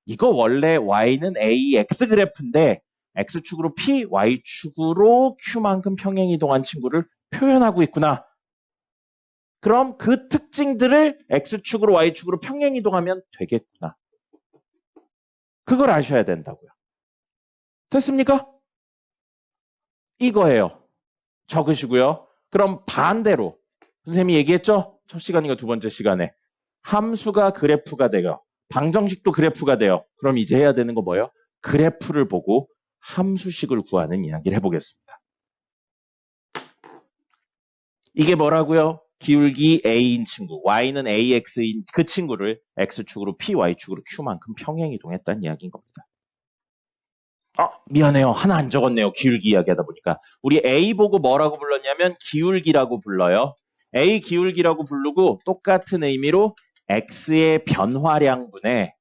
S1: 이거 원래 Y는 AX 그래프인데 X축으로 P, Y축으로 Q만큼 평행이동한 친구를 표현하고 있구나. 그럼 그 특징들을 X축으로 Y축으로 평행이동하면 되겠구나. 그걸 아셔야 된다고요. 됐습니까? 이거예요. 적으시고요. 그럼 반대로 선생님이 얘기했죠? 첫 시간인가 두 번째 시간에 함수가 그래프가 돼요. 방정식도 그래프가 돼요. 그럼 이제 해야 되는 거 뭐예요? 그래프를 보고 함수식을 구하는 이야기를 해보겠습니다. 이게 뭐라고요? 기울기 A인 친구, Y는 AX인 그 친구를 X축으로 P, Y축으로 Q만큼 평행이동했다는 이야기인 겁니다. 미안해요. 하나 안 적었네요. 기울기 이야기하다 보니까. 우리 A 보고 뭐라고 불렀냐면 기울기라고 불러요. A 기울기라고 부르고 똑같은 의미로 X의 변화량분의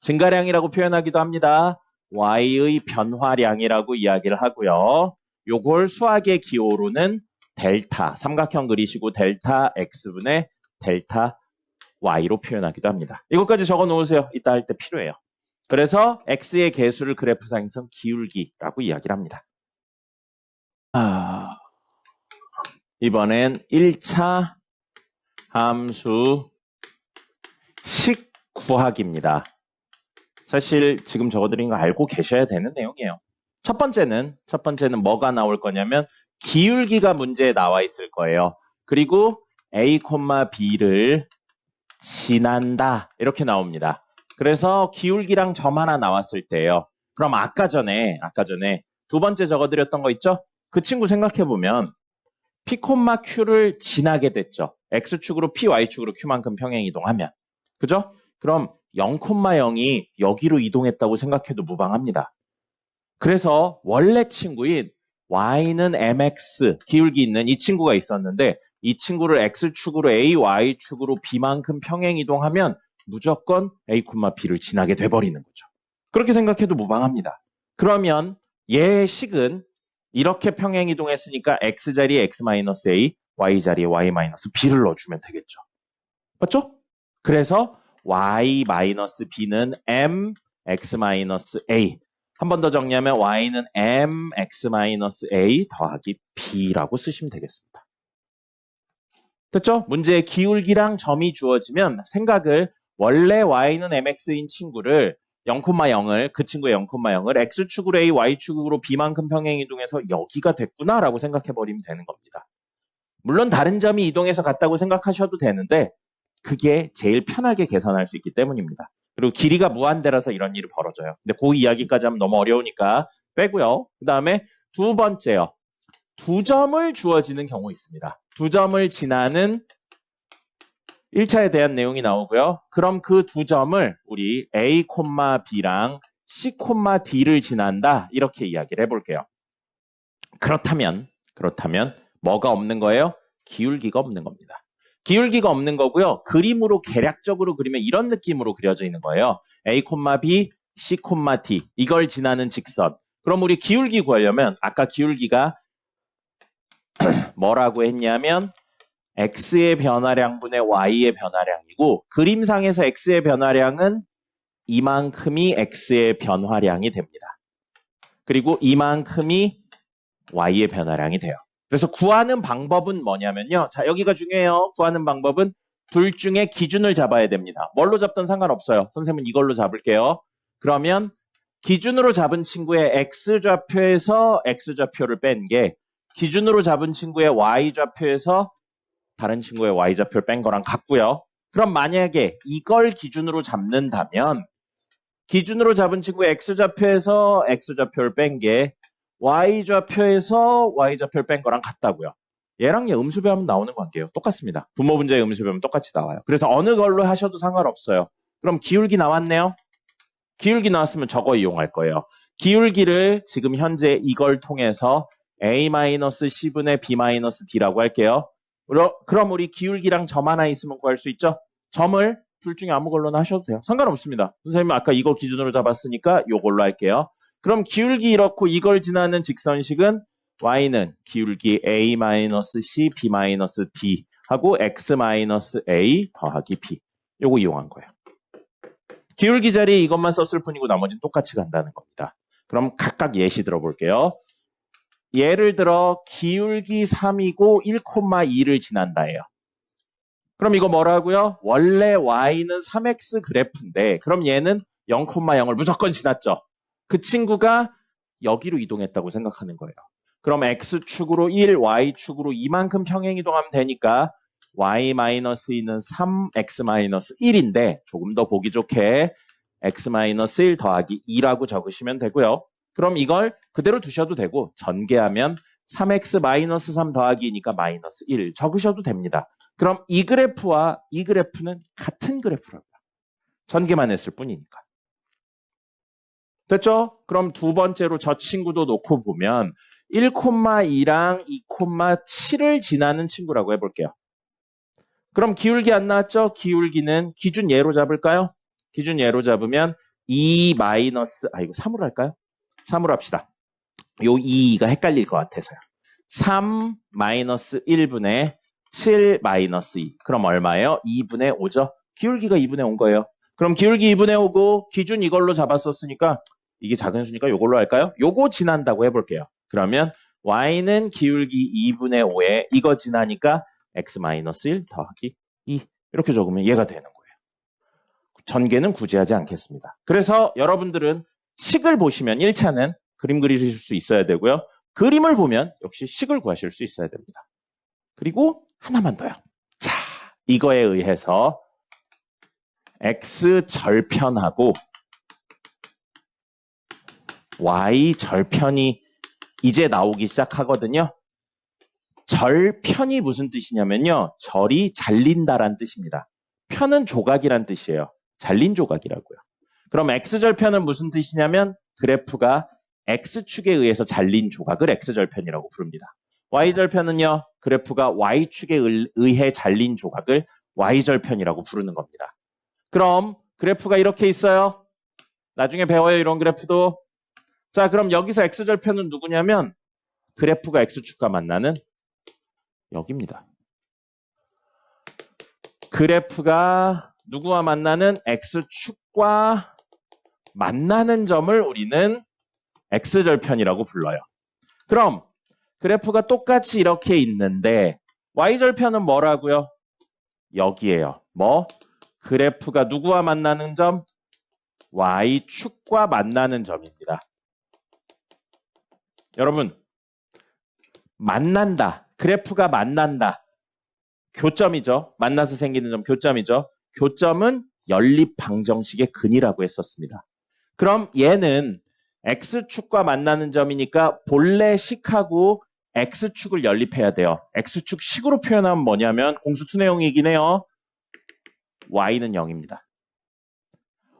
S1: 증가량이라고 표현하기도 합니다. Y의 변화량이라고 이야기를 하고요. 요걸 수학의 기호로는 델타, 삼각형 그리시고 델타 X분의 델타 Y로 표현하기도 합니다. 이것까지 적어 놓으세요. 이따 할 때 필요해요. 그래서 X의 개수를 그래프상에서 기울기라고 이야기를 합니다. 이번엔 1차 함수 식 구하기입니다. 사실 지금 적어드린 거 알고 계셔야 되는 내용이에요. 첫 번째는 뭐가 나올 거냐면 기울기가 문제에 나와 있을 거예요. 그리고 A, B를 지난다 이렇게 나옵니다. 그래서 기울기랑 점 하나 나왔을 때요. 그럼 아까 전에 두 번째 적어드렸던 거 있죠? 그 친구 생각해보면 P, Q를 지나게 됐죠. X축으로 P, Y축으로 Q만큼 평행이동하면. 그죠? 그럼 0,0이 여기로 이동했다고 생각해도 무방합니다. 그래서 원래 친구인 Y는 MX, 기울기 있는 이 친구가 있었는데 이 친구를 X축으로 A, Y축으로 B만큼 평행이동하면 무조건 A, B를 지나게 돼버리는 거죠. 그렇게 생각해도 무방합니다. 그러면 얘의 식은 이렇게 평행이동했으니까 X 자리에 X-A, Y 자리에 Y-B를 넣어주면 되겠죠. 맞죠? 그래서 Y-B는 M, X-A. 한 번 더 정리하면 Y는 M, X-A 더하기 B라고 쓰시면 되겠습니다. 됐죠? 문제의 기울기랑 점이 주어지면 생각을 원래 Y는 MX인 친구를 0,0을 그 친구의 0,0을 X축으로 A, Y축으로 B만큼 평행이동해서 여기가 됐구나라고 생각해버리면 되는 겁니다. 물론 다른 점이 이동해서 같다고 생각하셔도 되는데 그게 제일 편하게 계산할 수 있기 때문입니다. 그리고 길이가 무한대라서 이런 일이 벌어져요. 근데 그 이야기까지 하면 너무 어려우니까 빼고요. 그 다음에 두 번째요. 두 점을 주어지는 경우 있습니다. 두 점을 지나는 1차에 대한 내용이 나오고요. 그럼 그 두 점을 우리 A, B랑 C, D를 지난다. 이렇게 이야기를 해볼게요. 그렇다면 뭐가 없는 거예요? 기울기가 없는 겁니다. 기울기가 없는 거고요. 그림으로 계략적으로 그리면 이런 느낌으로 그려져 있는 거예요. A, B, C, D 이걸 지나는 직선. 그럼 우리 기울기 구하려면 아까 기울기가 뭐라고 했냐면 X의 변화량분의 Y의 변화량이고 그림상에서 X의 변화량은 이만큼이 X의 변화량이 됩니다. 그리고 이만큼이 Y의 변화량이 돼요. 그래서 구하는 방법은 뭐냐면요. 자, 여기가 중요해요. 구하는 방법은 둘 중에 기준을 잡아야 됩니다. 뭘로 잡든 상관없어요. 선생님은 이걸로 잡을게요. 그러면 기준으로 잡은 친구의 X좌표에서 X좌표를 뺀 게 기준으로 잡은 친구의 Y좌표에서 다른 친구의 Y좌표를 뺀 거랑 같고요. 그럼 만약에 이걸 기준으로 잡는다면 기준으로 잡은 친구의 X좌표에서 X좌표를 뺀 게 y좌표에서 y좌표를 뺀 거랑 같다고요. 얘랑 얘 음수 배하면 나오는 관계예요. 똑같습니다. 분모 분자의 음수 배하면 똑같이 나와요. 그래서 어느 걸로 하셔도 상관없어요. 그럼 기울기 나왔네요. 기울기 나왔으면 저거 이용할 거예요. 기울기를 지금 현재 이걸 통해서 a-c분의 b-d라고 할게요. 그럼 우리 기울기랑 점 하나 있으면 구할 수 있죠? 점을 둘 중에 아무 걸로나 하셔도 돼요. 상관없습니다. 선생님은 아까 이거 기준으로 잡았으니까 이걸로 할게요. 그럼 기울기 이렇고 이걸 지나는 직선식은 y는 기울기 a-c, b-d 하고 x-a 더하기 b. 요거 이용한 거예요. 기울기 자리에 이것만 썼을 뿐이고 나머지는 똑같이 간다는 겁니다. 그럼 각각 예시 들어볼게요. 예를 들어 기울기 3이고 1,2를 지난다예요. 그럼 이거 뭐라고요? 원래 y는 3x 그래프인데 그럼 얘는 0,0을 무조건 지났죠. 그 친구가 여기로 이동했다고 생각하는 거예요. 그럼 x축으로 1, y축으로 이만큼 평행 이동하면 되니까 y-2는 3x-1인데 조금 더 보기 좋게 x-1 더하기 2라고 적으시면 되고요. 그럼 이걸 그대로 두셔도 되고 전개하면 3x-3 더하기 2니까 마이너스 1 적으셔도 됩니다. 그럼 이 그래프와 이 그래프는 같은 그래프라고요. 전개만 했을 뿐이니까. 됐죠? 그럼 두 번째로 저 친구도 놓고 보면 1,2랑 2,7을 지나는 친구라고 해볼게요. 그럼 기울기 안 나왔죠? 기울기는 기준 예로 잡을까요? 기준 예로 잡으면 2 마이너스, 이거 3으로 할까요? 3으로 합시다. 요 2가 헷갈릴 것 같아서요. 3 마이너스 1분의 7 마이너스 2. 그럼 얼마예요? 2분의 5죠? 기울기가 2분의 5인 거예요. 그럼 기울기 2분의 5고 기준 이걸로 잡았었으니까 이게 작은 수니까 요걸로 할까요? 요거 지난다고 해볼게요. 그러면 y는 기울기 2분의 5에 이거 지나니까 x-1 더하기 2 이렇게 적으면 얘가 되는 거예요. 전개는 굳이 하지 않겠습니다. 그래서 여러분들은 식을 보시면 1차는 그림 그리실 수 있어야 되고요. 그림을 보면 역시 식을 구하실 수 있어야 됩니다. 그리고 하나만 더요. 자, 이거에 의해서 x절편하고 y절편이 이제 나오기 시작하거든요. 절편이 무슨 뜻이냐면요. 절이 잘린다란 뜻입니다. 편은 조각이란 뜻이에요. 잘린 조각이라고요. 그럼 x절편은 무슨 뜻이냐면 그래프가 x축에 의해서 잘린 조각을 x절편이라고 부릅니다. y절편은요. 그래프가 y축에 의해 잘린 조각을 y절편이라고 부르는 겁니다. 그럼 그래프가 이렇게 있어요. 나중에 배워요. 이런 그래프도. 자, 그럼 여기서 x절편은 누구냐면 그래프가 x축과 만나는 여기입니다. 그래프가 누구와 만나는 x축과 만나는 점을 우리는 x절편이라고 불러요. 그럼 그래프가 똑같이 이렇게 있는데 y절편은 뭐라고요? 여기에요. 뭐? 그래프가 누구와 만나는 점? y축과 만나는 점입니다. 여러분, 만난다. 그래프가 만난다. 교점이죠. 만나서 생기는 점 교점이죠. 교점은 연립방정식의 근이라고 했었습니다. 그럼 얘는 x축과 만나는 점이니까 본래 식하고 x축을 연립해야 돼요. x축 식으로 표현하면 뭐냐면 공수 투내용이긴 해요. y는 0입니다.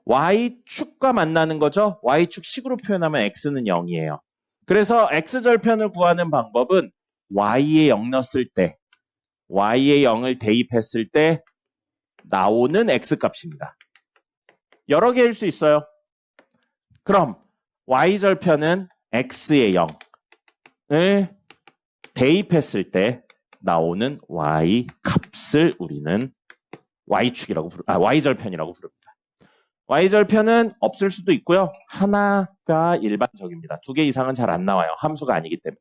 S1: y축과 만나는 거죠. y축 식으로 표현하면 x는 0이에요. 그래서 x절편을 구하는 방법은 y에 0 넣었을 때 y에 0을 대입했을 때 나오는 x값입니다. 여러 개일 수 있어요. 그럼 y절편은 x에 0을 대입했을 때 나오는 y 값을 우리는 y절편이라고 부릅니다. y절편은 없을 수도 있고요. 하나가 일반적입니다. 2개 이상은 잘 안 나와요. 함수가 아니기 때문에.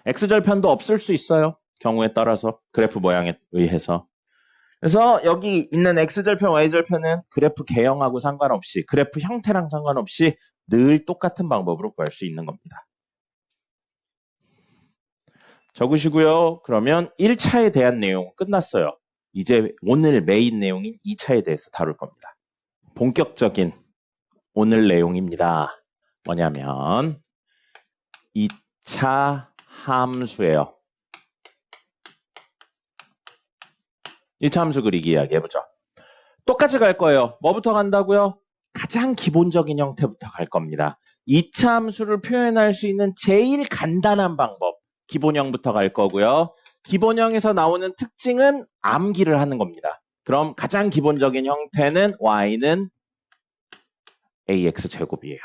S1: x절편도 없을 수 있어요. 경우에 따라서 그래프 모양에 의해서. 그래서 여기 있는 x절편, y절편은 그래프 개형하고 상관없이 그래프 형태랑 상관없이 늘 똑같은 방법으로 구할 수 있는 겁니다. 적으시고요. 그러면 1차에 대한 내용 끝났어요. 이제 오늘 메인 내용인 2차에 대해서 다룰 겁니다. 본격적인 오늘 내용입니다. 뭐냐면 2차 함수예요. 2차 함수 그리기 이야기해보죠. 똑같이 갈 거예요. 뭐부터 간다고요? 가장 기본적인 형태부터 갈 겁니다. 2차 함수를 표현할 수 있는 제일 간단한 방법. 기본형부터 갈 거고요. 기본형에서 나오는 특징은 암기를 하는 겁니다. 그럼 가장 기본적인 형태는 y는 ax제곱이에요.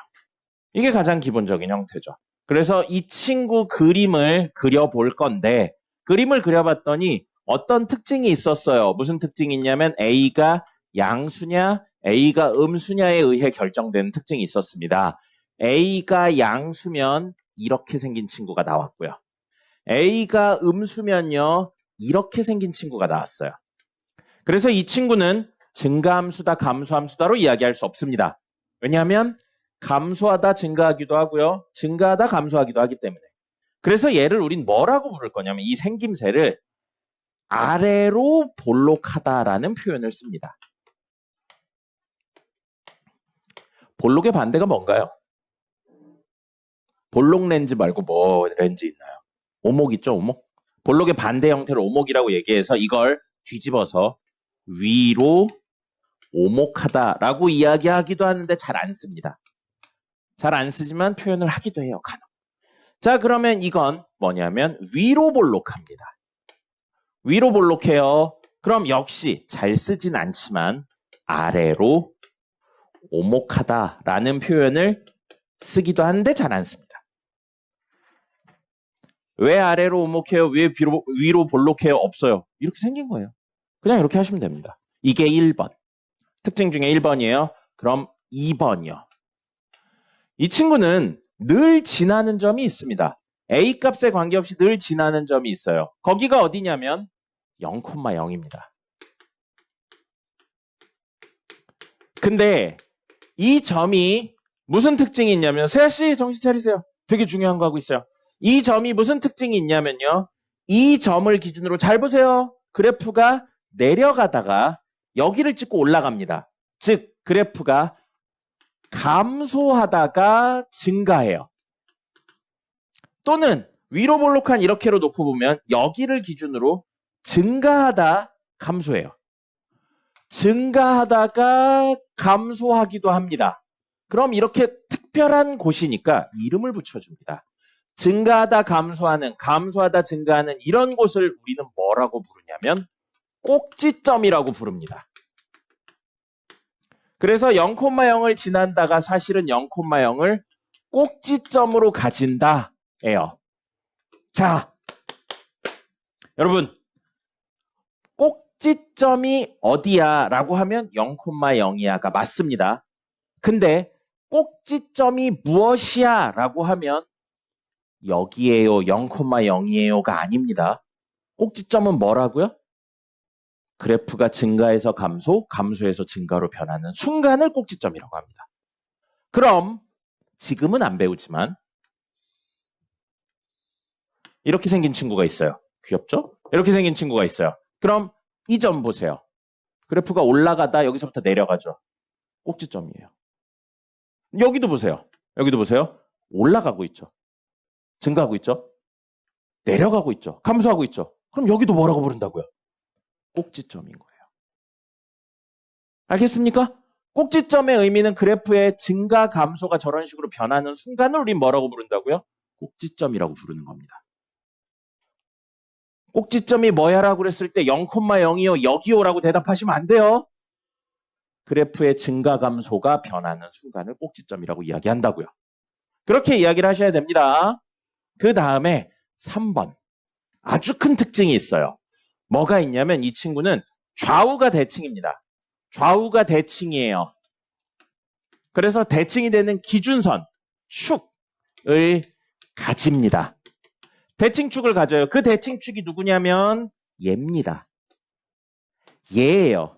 S1: 이게 가장 기본적인 형태죠. 그래서 이 친구 그림을 그려볼 건데 그림을 그려봤더니 어떤 특징이 있었어요. 무슨 특징이 있냐면 a가 양수냐 a가 음수냐에 의해 결정되는 특징이 있었습니다. a가 양수면 이렇게 생긴 친구가 나왔고요. a가 음수면요 이렇게 생긴 친구가 나왔어요. 그래서 이 친구는 증가함수다 감소함수다로 이야기할 수 없습니다. 왜냐하면 감소하다 증가하기도 하고요. 증가하다 감소하기도 하기 때문에. 그래서 얘를 우린 뭐라고 부를 거냐면 이 생김새를 아래로 볼록하다라는 표현을 씁니다. 볼록의 반대가 뭔가요? 볼록 렌즈 말고 뭐 렌즈 있나요? 오목 있죠, 오목? 볼록의 반대 형태를 오목이라고 얘기해서 이걸 뒤집어서 위로 오목하다라고 이야기하기도 하는데 잘 안 씁니다. 잘 안 쓰지만 표현을 하기도 해요, 간혹. 자, 그러면 이건 뭐냐면 위로 볼록합니다. 위로 볼록해요. 그럼 역시 잘 쓰진 않지만 아래로 오목하다라는 표현을 쓰기도 하는데 잘 안 씁니다. 왜 아래로 오목해요? 왜 위로 볼록해요? 없어요. 이렇게 생긴 거예요. 그냥 이렇게 하시면 됩니다. 이게 1번. 특징 중에 1번이에요. 그럼 2번이요. 이 친구는 늘 지나는 점이 있습니다. A 값에 관계없이 늘 지나는 점이 있어요. 거기가 어디냐면 0,0입니다. 근데 이 점이 무슨 특징이 있냐면 세아씨 정신 차리세요. 되게 중요한 거 하고 있어요. 이 점이 무슨 특징이 있냐면요. 이 점을 기준으로 잘 보세요. 그래프가 내려가다가 여기를 찍고 올라갑니다. 즉 그래프가 감소하다가 증가해요. 또는 위로 볼록한 이렇게로 놓고 보면 여기를 기준으로 증가하다 감소해요. 증가하다가 감소하기도 합니다. 그럼 이렇게 특별한 곳이니까 이름을 붙여줍니다. 증가하다 감소하는, 감소하다 증가하는 이런 곳을 우리는 뭐라고 부르냐면 꼭지점이라고 부릅니다. 그래서 0,0을 지난다가 사실은 0,0을 꼭지점으로 가진다예요. 자, 여러분 꼭지점이 어디야? 라고 하면 0,0이야가 맞습니다. 근데 꼭지점이 무엇이야? 라고 하면 여기에요, 0,0이에요가 아닙니다. 꼭지점은 뭐라고요? 그래프가 증가해서 감소, 감소해서 증가로 변하는 순간을 꼭지점이라고 합니다. 그럼 지금은 안 배우지만 이렇게 생긴 친구가 있어요. 귀엽죠? 이렇게 생긴 친구가 있어요. 그럼 이 점 보세요. 그래프가 올라가다 여기서부터 내려가죠. 꼭지점이에요. 여기도 보세요. 여기도 보세요. 올라가고 있죠. 증가하고 있죠. 내려가고 있죠. 감소하고 있죠. 그럼 여기도 뭐라고 부른다고요? 꼭지점인 거예요. 알겠습니까? 꼭지점의 의미는 그래프의 증가, 감소가 저런 식으로 변하는 순간을 우린 뭐라고 부른다고요? 꼭지점이라고 부르는 겁니다. 꼭지점이 뭐야라고 그랬을 때 0,0이요, 여기요라고 대답하시면 안 돼요. 그래프의 증가, 감소가 변하는 순간을 꼭지점이라고 이야기한다고요. 그렇게 이야기를 하셔야 됩니다. 그 다음에 3번. 아주 큰 특징이 있어요. 뭐가 있냐면 이 친구는 좌우가 대칭입니다. 좌우가 대칭이에요. 그래서 대칭이 되는 기준선, 축을 가집니다. 대칭축을 가져요. 그 대칭축이 누구냐면 얘입니다. 얘예요.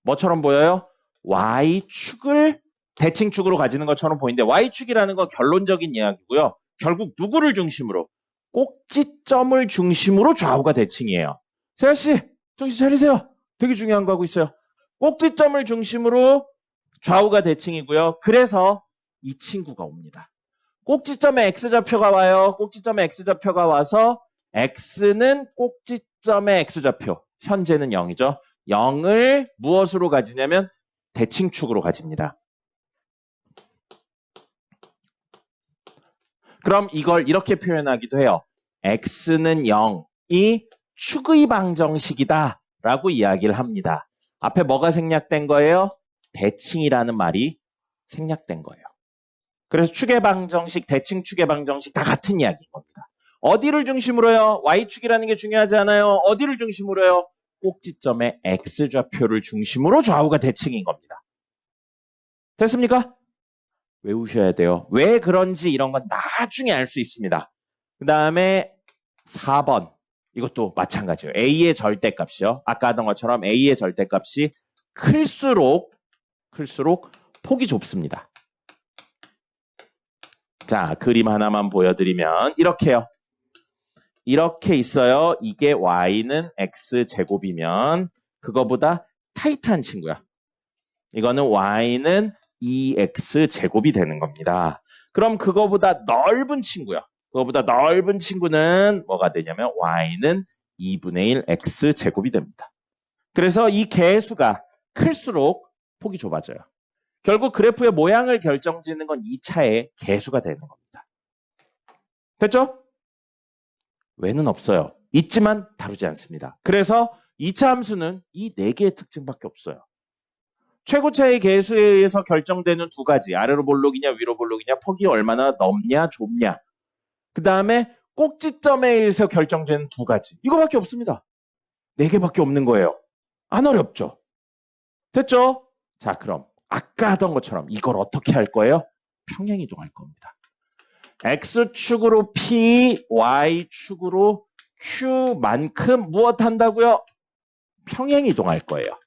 S1: 뭐처럼 보여요? Y축을 대칭축으로 가지는 것처럼 보이는데 Y축이라는 건 결론적인 이야기고요. 결국 누구를 중심으로? 꼭지점을 중심으로 좌우가 대칭이에요. 세아씨, 정신 차리세요. 되게 중요한 거 하고 있어요. 꼭지점을 중심으로 좌우가 대칭이고요. 그래서 이 친구가 옵니다. 꼭지점에 x좌표가 와요. 꼭지점에 x좌표가 와서 x는 꼭지점의 x좌표. 현재는 0이죠. 0을 무엇으로 가지냐면 대칭축으로 가집니다. 그럼 이걸 이렇게 표현하기도 해요. x는 0이 축의 방정식이다 라고 이야기를 합니다. 앞에 뭐가 생략된 거예요? 대칭이라는 말이 생략된 거예요. 그래서 축의 방정식, 대칭 축의 방정식 다 같은 이야기인 겁니다. 어디를 중심으로요? y축이라는 게 중요하지 않아요? 어디를 중심으로요? 꼭지점의 x좌표를 중심으로 좌우가 대칭인 겁니다. 됐습니까? 외우셔야 돼요. 왜 그런지 이런 건 나중에 알 수 있습니다. 그 다음에 4번. 이것도 마찬가지예요. a의 절대값이요. 아까 하던 것처럼 a의 절대값이 클수록 폭이 좁습니다. 자, 그림 하나만 보여드리면 이렇게요. 이렇게 있어요. 이게 y는 x제곱이면 그거보다 타이트한 친구야. 이거는 y는 2x제곱이 되는 겁니다. 그럼 그거보다 넓은 친구야. 그거보다 넓은 친구는 뭐가 되냐면 y는 2분의 1 x제곱이 됩니다. 그래서 이 개수가 클수록 폭이 좁아져요. 결국 그래프의 모양을 결정짓는 건 2차의 개수가 되는 겁니다. 됐죠? 왜는 없어요. 있지만 다루지 않습니다. 그래서 2차 함수는 이 4개의 특징밖에 없어요. 최고차의 개수에 의해서 결정되는 두 가지, 아래로 볼록이냐 위로 볼록이냐, 폭이 얼마나 넓냐 좁냐, 그 다음에 꼭지점에 의해서 결정되는 두 가지, 이거밖에 없습니다. 4개밖에 없는 거예요. 안 어렵죠? 됐죠? 자, 그럼 아까 하던 것처럼 이걸 어떻게 할 거예요? 평행이동할 겁니다. X축으로 P, Y축으로 Q만큼 무엇 한다고요? 평행이동할 거예요.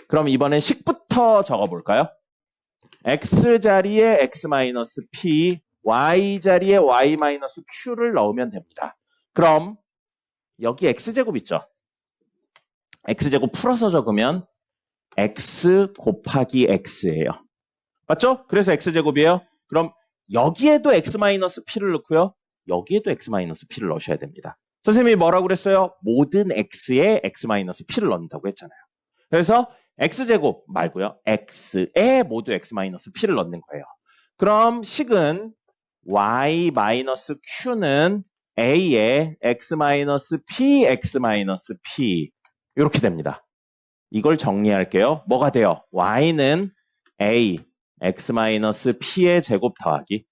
S1: 그럼 이번엔 식부터 적어볼까요? X 자리에 X-P, Y 자리에 Y-Q를 넣으면 됩니다. 그럼 여기 X제곱 있죠? X제곱 풀어서 적으면 X 곱하기 X예요. 맞죠? 그래서 X제곱이에요. 그럼 여기에도 X-P를 넣고요. 여기에도 X-P를 넣으셔야 됩니다. 선생님이 뭐라고 그랬어요? 모든 X에 X-P를 넣는다고 했잖아요. 그래서 X제곱 말고요. X에 모두 X-P를 넣는 거예요. 그럼 식은 Y-Q는 A에 X-P, X-P 이렇게 됩니다. 이걸 정리할게요. 뭐가 돼요? Y는 A, X-P의 제곱 더하기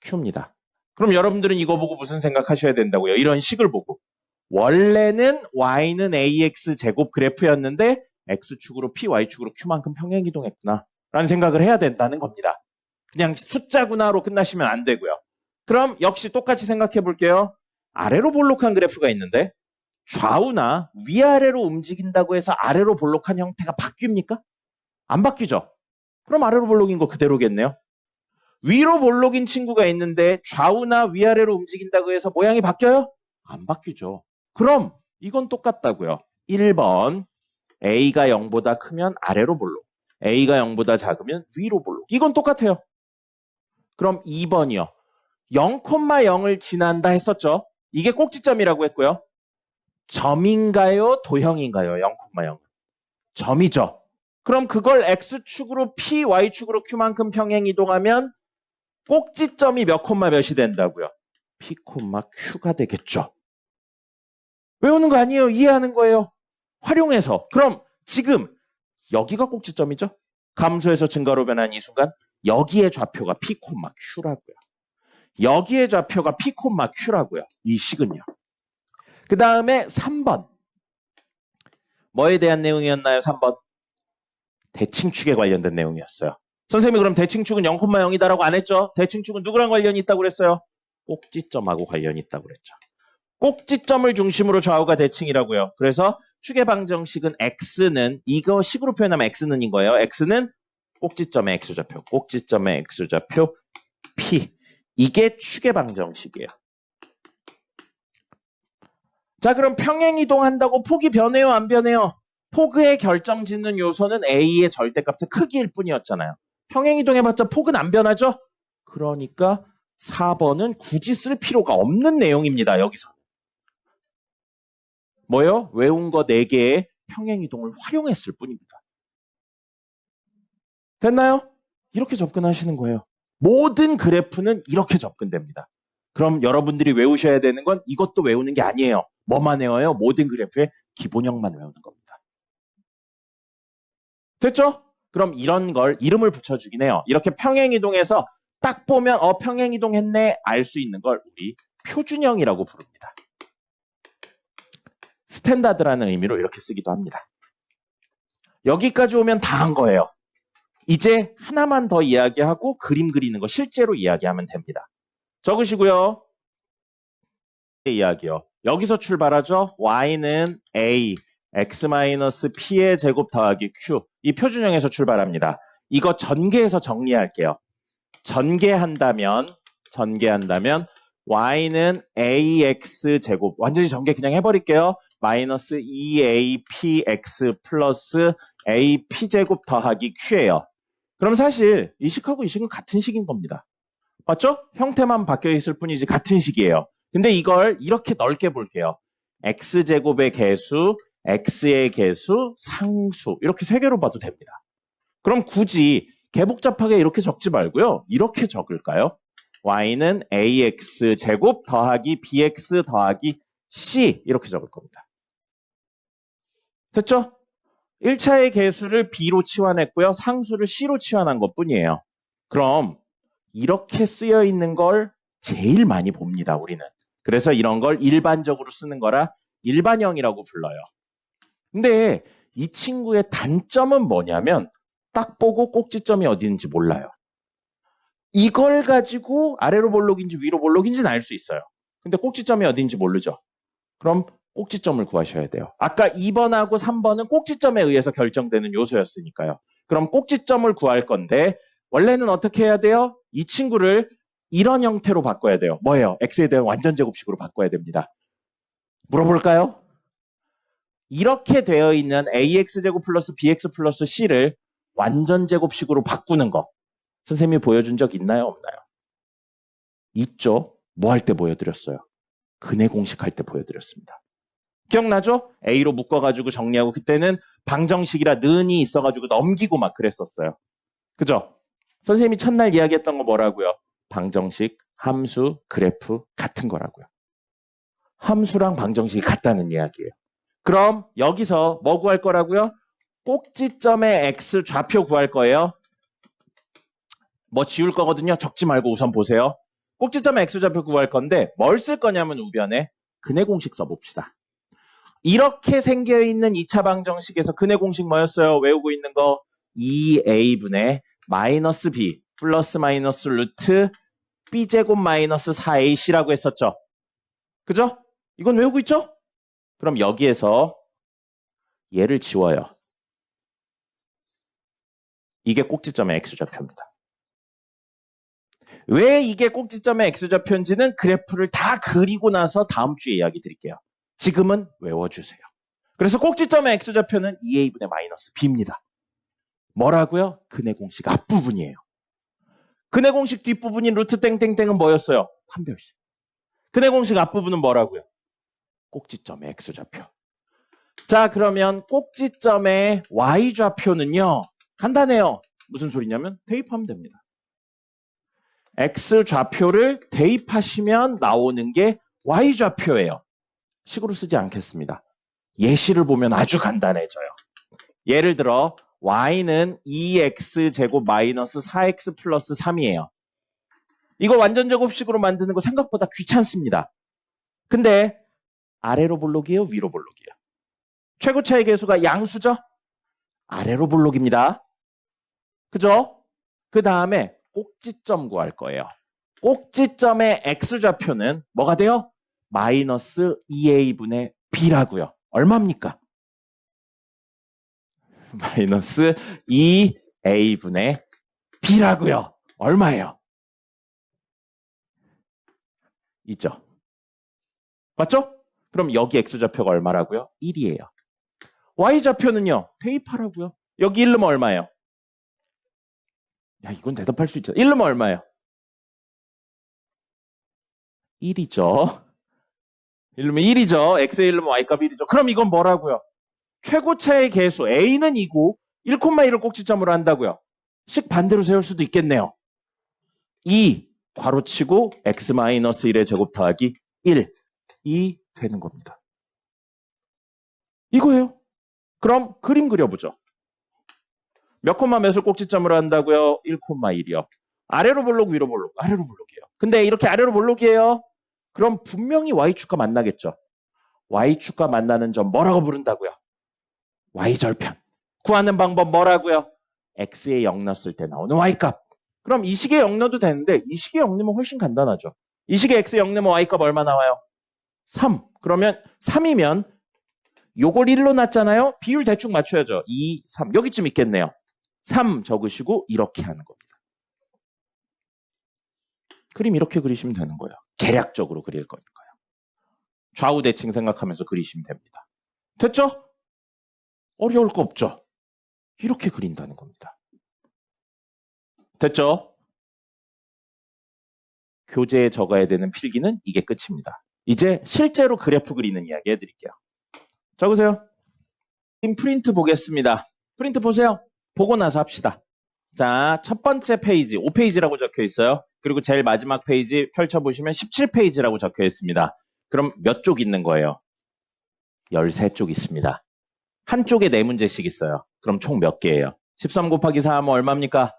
S1: Q입니다. 그럼 여러분들은 이거 보고 무슨 생각하셔야 된다고요? 이런 식을 보고. 원래는 Y는 AX 제곱 그래프였는데 X축으로 P, Y축으로 Q만큼 평행이동했구나 라는 생각을 해야 된다는 겁니다. 그냥 숫자구나로 끝나시면 안 되고요. 그럼 역시 똑같이 생각해 볼게요. 아래로 볼록한 그래프가 있는데 좌우나 위아래로 움직인다고 해서 아래로 볼록한 형태가 바뀝니까? 안 바뀌죠? 그럼 아래로 볼록인 거 그대로겠네요. 위로 볼록인 친구가 있는데 좌우나 위아래로 움직인다고 해서 모양이 바뀌어요? 안 바뀌죠. 그럼 이건 똑같다고요. 1번 A가 0보다 크면 아래로 볼록, A가 0보다 작으면 위로 볼록. 이건 똑같아요. 그럼 2번이요. 0,0을 지난다 했었죠. 이게 꼭지점이라고 했고요. 점인가요? 도형인가요? 0,0은. 점이죠. 그럼 그걸 X축으로 P, Y축으로 Q만큼 평행 이동하면 꼭지점이 몇 콤마 몇이 된다고요? P, Q가 되겠죠. 외우는 거 아니에요. 이해하는 거예요. 활용해서. 그럼 지금 여기가 꼭지점이죠. 감소해서 증가로 변한 이 순간 여기의 좌표가 P, Q라고요. 여기의 좌표가 P, Q라고요. 이 식은요. 그 다음에 3번. 뭐에 대한 내용이었나요? 3번. 대칭축에 관련된 내용이었어요. 선생님이 그럼 대칭축은 0,0이다라고 안 했죠? 대칭축은 누구랑 관련이 있다고 그랬어요? 꼭지점하고 관련이 있다고 그랬죠. 꼭지점을 중심으로 좌우가 대칭이라고요. 그래서 축의 방정식은 X는 이거 식으로 표현하면 X는인 거예요. X는 꼭지점의 X좌표, 꼭지점의 X좌표 P. 이게 축의 방정식이에요. 자, 그럼 평행이동한다고 폭이 변해요? 안 변해요? 폭의 결정짓는 요소는 A의 절대값의 크기일 뿐이었잖아요. 평행이동해봤자 폭은 안 변하죠? 그러니까 4번은 굳이 쓸 필요가 없는 내용입니다. 여기서. 뭐요? 외운 거 4개의 평행이동을 활용했을 뿐입니다. 됐나요? 이렇게 접근하시는 거예요. 모든 그래프는 이렇게 접근됩니다. 그럼 여러분들이 외우셔야 되는 건 이것도 외우는 게 아니에요. 뭐만 외워요? 모든 그래프의 기본형만 외우는 겁니다. 됐죠? 그럼 이런 걸 이름을 붙여주긴 해요. 이렇게 평행이동해서 딱 보면 평행이동했네 알 수 있는 걸 우리 표준형이라고 부릅니다. 스탠다드라는 의미로 이렇게 쓰기도 합니다. 여기까지 오면 다 한 거예요. 이제 하나만 더 이야기하고 그림 그리는 거 실제로 이야기하면 됩니다. 적으시고요. 이야기요. 여기서 출발하죠. y는 a, x-p의 제곱 더하기 q. 이 표준형에서 출발합니다. 이거 전개해서 정리할게요. 전개한다면 y는 ax 제곱. 완전히 전개 그냥 해버릴게요. 마이너스 2apx 플러스 ap 제곱 더하기 q예요. 그럼 사실 이 식하고 이 식은 같은 식인 겁니다. 맞죠? 형태만 바뀌어 있을 뿐이지 같은 식이에요. 근데 이걸 이렇게 넓게 볼게요. x제곱의 개수, x의 개수, 상수 이렇게 3개로 봐도 됩니다. 그럼 굳이 개복잡하게 이렇게 적지 말고요. 이렇게 적을까요? y는 ax제곱 더하기 bx 더하기 c 이렇게 적을 겁니다. 됐죠? 1차의 개수를 b로 치환했고요. 상수를 c로 치환한 것뿐이에요. 그럼 이렇게 쓰여 있는 걸 제일 많이 봅니다, 우리는. 그래서 이런 걸 일반적으로 쓰는 거라 일반형이라고 불러요. 근데 이 친구의 단점은 뭐냐면 딱 보고 꼭지점이 어디 있는지 몰라요. 이걸 가지고 아래로 볼록인지 위로 볼록인지는 알 수 있어요. 근데 꼭지점이 어디 있는지 모르죠. 그럼 꼭지점을 구하셔야 돼요. 아까 2번하고 3번은 꼭지점에 의해서 결정되는 요소였으니까요. 그럼 꼭지점을 구할 건데 원래는 어떻게 해야 돼요? 이 친구를 이런 형태로 바꿔야 돼요. 뭐예요? x에 대한 완전제곱식으로 바꿔야 됩니다. 물어볼까요? 이렇게 되어 있는 ax제곱 플러스 bx 플러스 c를 완전제곱식으로 바꾸는 거 선생님이 보여준 적 있나요? 없나요? 있죠. 뭐 할 때 보여드렸어요? 근해 공식할 때 보여드렸습니다. 기억나죠? A로 묶어가지고 정리하고 그때는 방정식이라 는이 있어가지고 넘기고 막 그랬었어요. 그죠? 선생님이 첫날 이야기했던 거 뭐라고요? 방정식, 함수, 그래프 같은 거라고요. 함수랑 방정식이 같다는 이야기예요. 그럼 여기서 뭐 구할 거라고요? 꼭지점의 x 좌표 구할 거예요. 뭐 지울 거거든요. 적지 말고 우선 보세요. 꼭지점의 x 좌표 구할 건데 뭘 쓸 거냐면 우변에 근해 공식 써봅시다. 이렇게 생겨있는 2차 방정식에서 근해 공식 뭐였어요? 외우고 있는 거 2a분의 마이너스 b 플러스 마이너스 루트 b제곱 마이너스 4ac라고 했었죠. 그죠? 이건 외우고 있죠? 그럼 여기에서 얘를 지워요. 이게 꼭지점의 x좌표입니다. 왜 이게 꼭지점의 x좌표인지는 그래프를 다 그리고 나서 다음 주에 이야기 드릴게요. 지금은 외워주세요. 그래서 꼭지점의 x좌표는 2a분의 마이너스 b입니다. 뭐라고요? 근해 공식 앞부분이에요. 근해 공식 뒷부분인 루트 땡땡땡은 뭐였어요? 판별식. 근해 공식 앞부분은 뭐라고요? 꼭지점의 x좌표. 자, 그러면 꼭지점의 y좌표는요. 간단해요. 무슨 소리냐면 대입하면 됩니다. x좌표를 대입하시면 나오는 게 y좌표예요. 식으로 쓰지 않겠습니다. 예시를 보면 아주 간단해져요. 예를 들어 y는 2x제곱 마이너스 4x 플러스 3이에요. 이거 완전제곱식으로 만드는 거 생각보다 귀찮습니다. 근데 아래로 볼록이에요? 위로 볼록이에요? 최고차의 개수가 양수죠? 아래로 볼록입니다. 그죠? 그 다음에 꼭지점 구할 거예요. 꼭지점의 x좌표는 뭐가 돼요? 마이너스 2a분의 b라고요. 얼마입니까? 마이너스 2a분의 b라고요. 얼마예요? 있죠? 맞죠? 그럼 여기 x좌표가 얼마라고요? 1이에요. y좌표는요? 대입하라고요. 여기 1르면 얼마예요? 야, 이건 대답할 수 있죠. 1르면 얼마예요? 1이죠. 1르면 1이죠. x의 1르면 y값 1이죠. 그럼 이건 뭐라고요? 최고차의 계수 a는 2고 1,1을 꼭지점으로 한다고요. 식 반대로 세울 수도 있겠네요. 2 괄호치고 x-1의 제곱 더하기 1 이 되는 겁니다. 이거예요. 그럼 그림 그려보죠. 몇 콤마 몇을 꼭지점으로 한다고요? 1,1이요. 아래로 볼록 위로 볼록. 아래로 볼록이에요. 근데 이렇게 아래로 볼록이에요. 그럼 분명히 y축과 만나겠죠. y축과 만나는 점 뭐라고 부른다고요? y절편. 구하는 방법 뭐라고요? x에 0 넣었을 때 나오는 y값. 그럼 이 식에 0 넣어도 되는데 이 식에 0 넣으면 훨씬 간단하죠. 이 식에 x에 0 넣으면 y값 얼마 나와요? 3. 그러면 3이면 요걸 1로 놨잖아요. 비율 대충 맞춰야죠. 2, 3. 여기쯤 있겠네요. 3 적으시고 이렇게 하는 겁니다. 그림 이렇게 그리시면 되는 거예요. 계략적으로 그릴 거니까요. 좌우 대칭 생각하면서 그리시면 됩니다. 됐죠? 어려울 거 없죠? 이렇게 그린다는 겁니다. 됐죠? 교재에 적어야 되는 필기는 이게 끝입니다. 이제 실제로 그래프 그리는 이야기 해드릴게요. 적으세요. 프린트 보겠습니다. 프린트 보세요. 보고 나서 합시다. 자, 첫 번째 페이지 5페이지라고 적혀 있어요. 그리고 제일 마지막 페이지 펼쳐보시면 17페이지라고 적혀 있습니다. 그럼 몇 쪽 있는 거예요? 13쪽 있습니다. 한쪽에 4문제씩 있어요. 그럼 총 몇 개예요? 13 곱하기 4 하면 얼마입니까?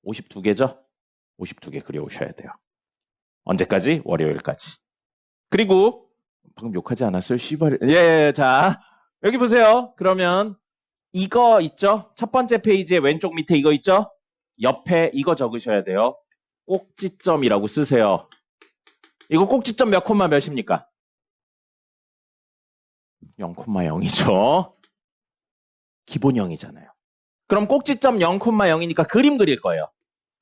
S1: 52개죠? 52개 그려오셔야 돼요. 언제까지? 월요일까지. 그리고 방금 욕하지 않았어요? 씨발. 예, 자 여기 보세요. 그러면 이거 있죠? 첫 번째 페이지에 왼쪽 밑에 이거 있죠? 옆에 이거 적으셔야 돼요. 꼭지점이라고 쓰세요. 이거 꼭지점 몇 콤마 몇입니까? 0,0이죠. 기본 0이잖아요. 그럼 꼭지점 0,0이니까 그림 그릴 거예요.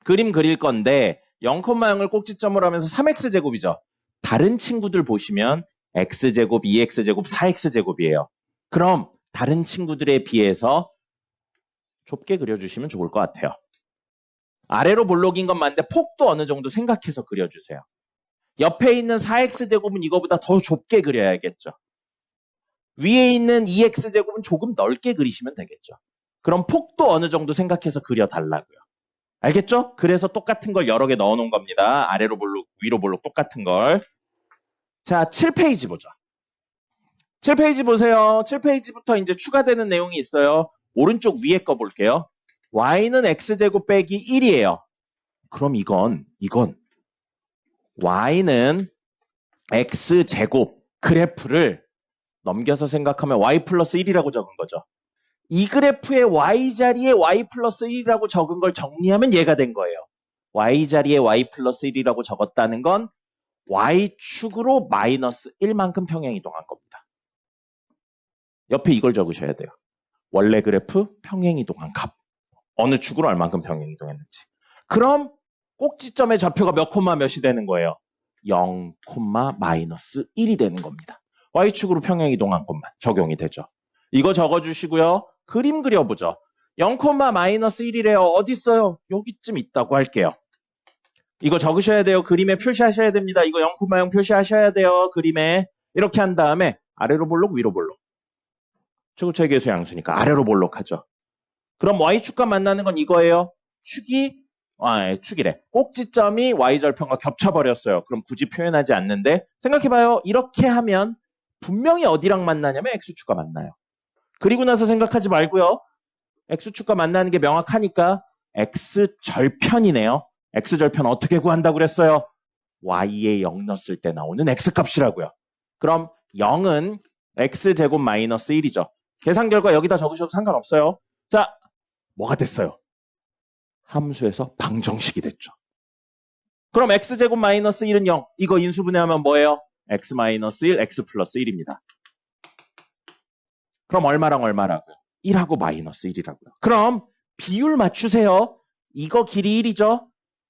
S1: 그림 그릴 건데 0,0을 꼭지점으로 하면서 3x제곱이죠. 다른 친구들 보시면 x제곱, 2x제곱, 4x제곱이에요. 그럼 다른 친구들에 비해서 좁게 그려주시면 좋을 것 같아요. 아래로 볼록인 건 맞는데 폭도 어느 정도 생각해서 그려주세요. 옆에 있는 4x제곱은 이거보다 더 좁게 그려야겠죠. 위에 있는 2x제곱은 조금 넓게 그리시면 되겠죠. 그럼 폭도 어느 정도 생각해서 그려달라고요. 알겠죠? 그래서 똑같은 걸 여러 개 넣어놓은 겁니다. 아래로 볼록, 위로 볼록 똑같은 걸. 자, 7페이지 보죠. 7페이지 보세요. 7페이지부터 이제 추가되는 내용이 있어요. 오른쪽 위에 거 볼게요. y는 x제곱 빼기 1이에요. 그럼 이건 y는 x제곱 그래프를 넘겨서 생각하면 y 플러스 1이라고 적은 거죠. 이 그래프의 y자리에 y 플러스 1이라고 적은 걸 정리하면 얘가 된 거예요. y자리에 y 플러스 1이라고 적었다는 건 y축으로 마이너스 1만큼 평행이동한 겁니다. 옆에 이걸 적으셔야 돼요. 원래 그래프 평행이동한 값. 어느 축으로 얼만큼 평행이동했는지. 그럼 꼭지점의 좌표가 몇 콤마 몇이 되는 거예요? 0, 마이너스 1이 되는 겁니다. y축으로 평행이동한 것만 적용이 되죠. 이거 적어주시고요. 그림 그려보죠. 0, 마이너스 1이래요. 어디 있어요? 여기쯤 있다고 할게요. 이거 적으셔야 돼요. 그림에 표시하셔야 됩니다. 이거 0,0 표시하셔야 돼요. 그림에. 이렇게 한 다음에 아래로 볼록 위로 볼록. 최고차의 계수 양수니까 아래로 볼록 하죠. 그럼 y축과 만나는 건 이거예요. 축이래. 꼭지점이 y절편과 겹쳐버렸어요. 그럼 굳이 표현하지 않는데 생각해봐요. 이렇게 하면 분명히 어디랑 만나냐면 x축과 만나요. 그리고 나서 생각하지 말고요. x축과 만나는 게 명확하니까 x절편이네요. x절편 어떻게 구한다고 그랬어요? y에 0 넣었을 때 나오는 x값이라고요. 그럼 0은 x제곱 마이너스 1이죠. 계산 결과 여기다 적으셔도 상관없어요. 자, 뭐가 됐어요? 함수에서 방정식이 됐죠. 그럼 x제곱 마이너스 1은 0. 이거 인수분해하면 뭐예요? x 마이너스 1, x 플러스 1입니다. 그럼 얼마랑 얼마라고요? 1하고 마이너스 1이라고요. 그럼 비율 맞추세요. 이거 길이 1이죠?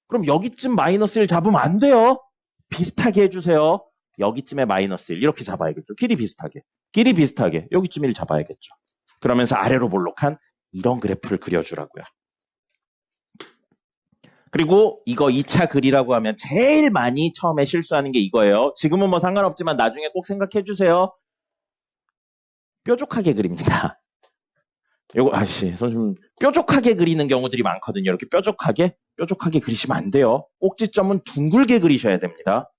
S1: 그럼 여기쯤 마이너스 1 잡으면 안 돼요. 비슷하게 해주세요. 여기쯤에 마이너스 1 이렇게 잡아야겠죠. 길이 비슷하게 여기쯤 1 잡아야겠죠. 그러면서 아래로 볼록한 이런 그래프를 그려주라고요. 그리고 이거 2차 글이라고 하면 제일 많이 처음에 실수하는 게 이거예요. 지금은 뭐 상관없지만 나중에 꼭 생각해 주세요. 뾰족하게 그립니다. 요거, 선생님, 뾰족하게 그리는 경우들이 많거든요. 이렇게 뾰족하게 그리시면 안 돼요. 꼭지점은 둥글게 그리셔야 됩니다.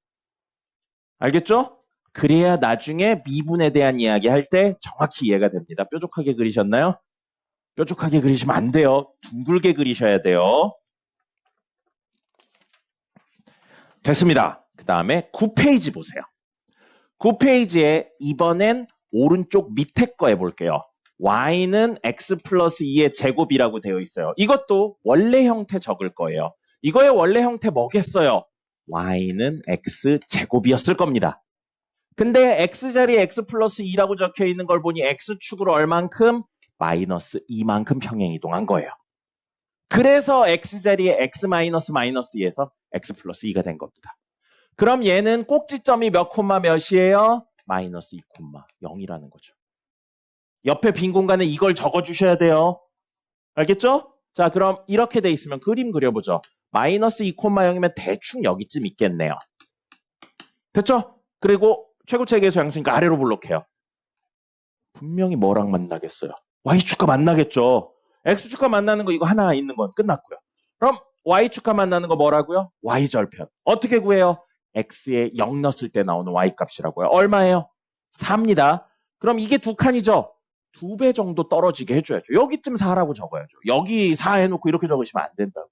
S1: 알겠죠? 그래야 나중에 미분에 대한 이야기 할 때 정확히 이해가 됩니다. 뾰족하게 그리셨나요? 뾰족하게 그리시면 안 돼요. 둥글게 그리셔야 돼요. 됐습니다. 그 다음에 9페이지 보세요. 9페이지에 이번엔 오른쪽 밑에 거 해볼게요. y는 x 플러스 2의 제곱이라고 되어 있어요. 이것도 원래 형태 적을 거예요. 이거의 원래 형태 뭐겠어요? y는 x 제곱이었을 겁니다. 근데 x자리에 x 플러스 2라고 적혀 있는 걸 보니 x축으로 얼만큼? 마이너스 2만큼 평행 이동한 거예요. 그래서 x자리에 x 마이너스 마이너스 2에서 x 플러스 2가 된 겁니다. 그럼 얘는 꼭지점이 몇 콤마 몇이에요? 마이너스 2 콤마 0이라는 거죠. 옆에 빈 공간에 이걸 적어주셔야 돼요. 알겠죠? 자, 그럼 이렇게 돼 있으면 그림 그려보죠. 마이너스 2 콤마 0이면 대충 여기쯤 있겠네요. 됐죠? 그리고 최고차계수 양수니까 아래로 볼록해요. 분명히 뭐랑 만나겠어요? y축과 만나겠죠. x축과 만나는 거 이거 하나 있는 건 끝났고요. 그럼 y축과 만나는 거 뭐라고요? y절편. 어떻게 구해요? x에 0 넣었을 때 나오는 y값이라고요. 얼마예요? 4입니다. 그럼 이게 두 칸이죠? 2배 정도 떨어지게 해줘야죠. 여기쯤 4라고 적어야죠. 여기 4 해놓고 이렇게 적으시면 안 된다고요.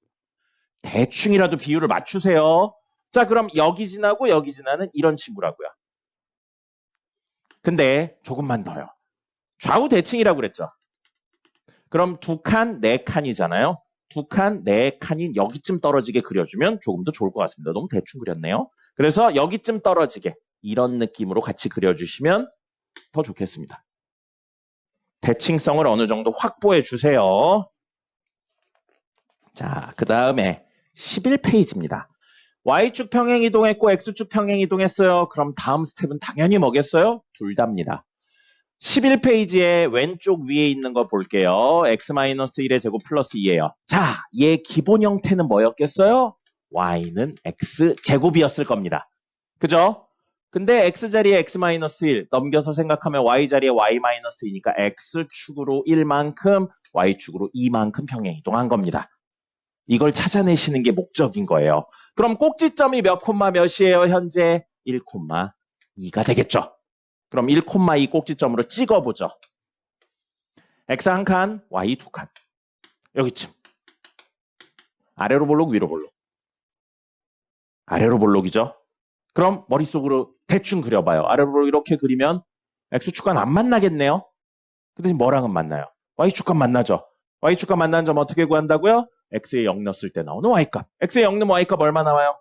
S1: 대충이라도 비율을 맞추세요. 자, 그럼 여기 지나고 여기 지나는 이런 친구라고요. 근데 조금만 더요. 좌우 대칭이라고 그랬죠. 그럼 두 칸, 네 칸이잖아요. 두 칸, 네 칸인 여기쯤 떨어지게 그려주면 조금 더 좋을 것 같습니다. 너무 대충 그렸네요. 그래서 여기쯤 떨어지게 이런 느낌으로 같이 그려주시면 더 좋겠습니다. 대칭성을 어느 정도 확보해 주세요. 자, 그 다음에 11페이지입니다. Y축 평행 이동했고 X축 평행 이동했어요. 그럼 다음 스텝은 당연히 뭐겠어요? 둘 다입니다. 11페이지에 왼쪽 위에 있는 거 볼게요. x-1의 제곱 플러스 2예요. 자, 얘 기본 형태는 뭐였겠어요? y는 x제곱이었을 겁니다. 그죠? 근데 x자리에 x-1 넘겨서 생각하면 y자리에 y-2니까 x축으로 1만큼 y축으로 2만큼 평행 이동한 겁니다. 이걸 찾아내시는 게 목적인 거예요. 그럼 꼭지점이 몇 콤마 몇이에요? 현재 1,2가 되겠죠. 그럼 1,2 꼭지점으로 찍어보죠. x 한 칸, y 두 칸. 여기쯤. 아래로 볼록, 위로 볼록. 아래로 볼록이죠. 그럼 머릿속으로 대충 그려봐요. 아래로 볼록 이렇게 그리면 x축간 안 만나겠네요. 그 대신 뭐랑은 만나요? y축간 만나죠. y축간 만나는 점 어떻게 구한다고요? x에 0 넣었을 때 나오는 y값. x에 0 넣으면 y값 얼마 나와요?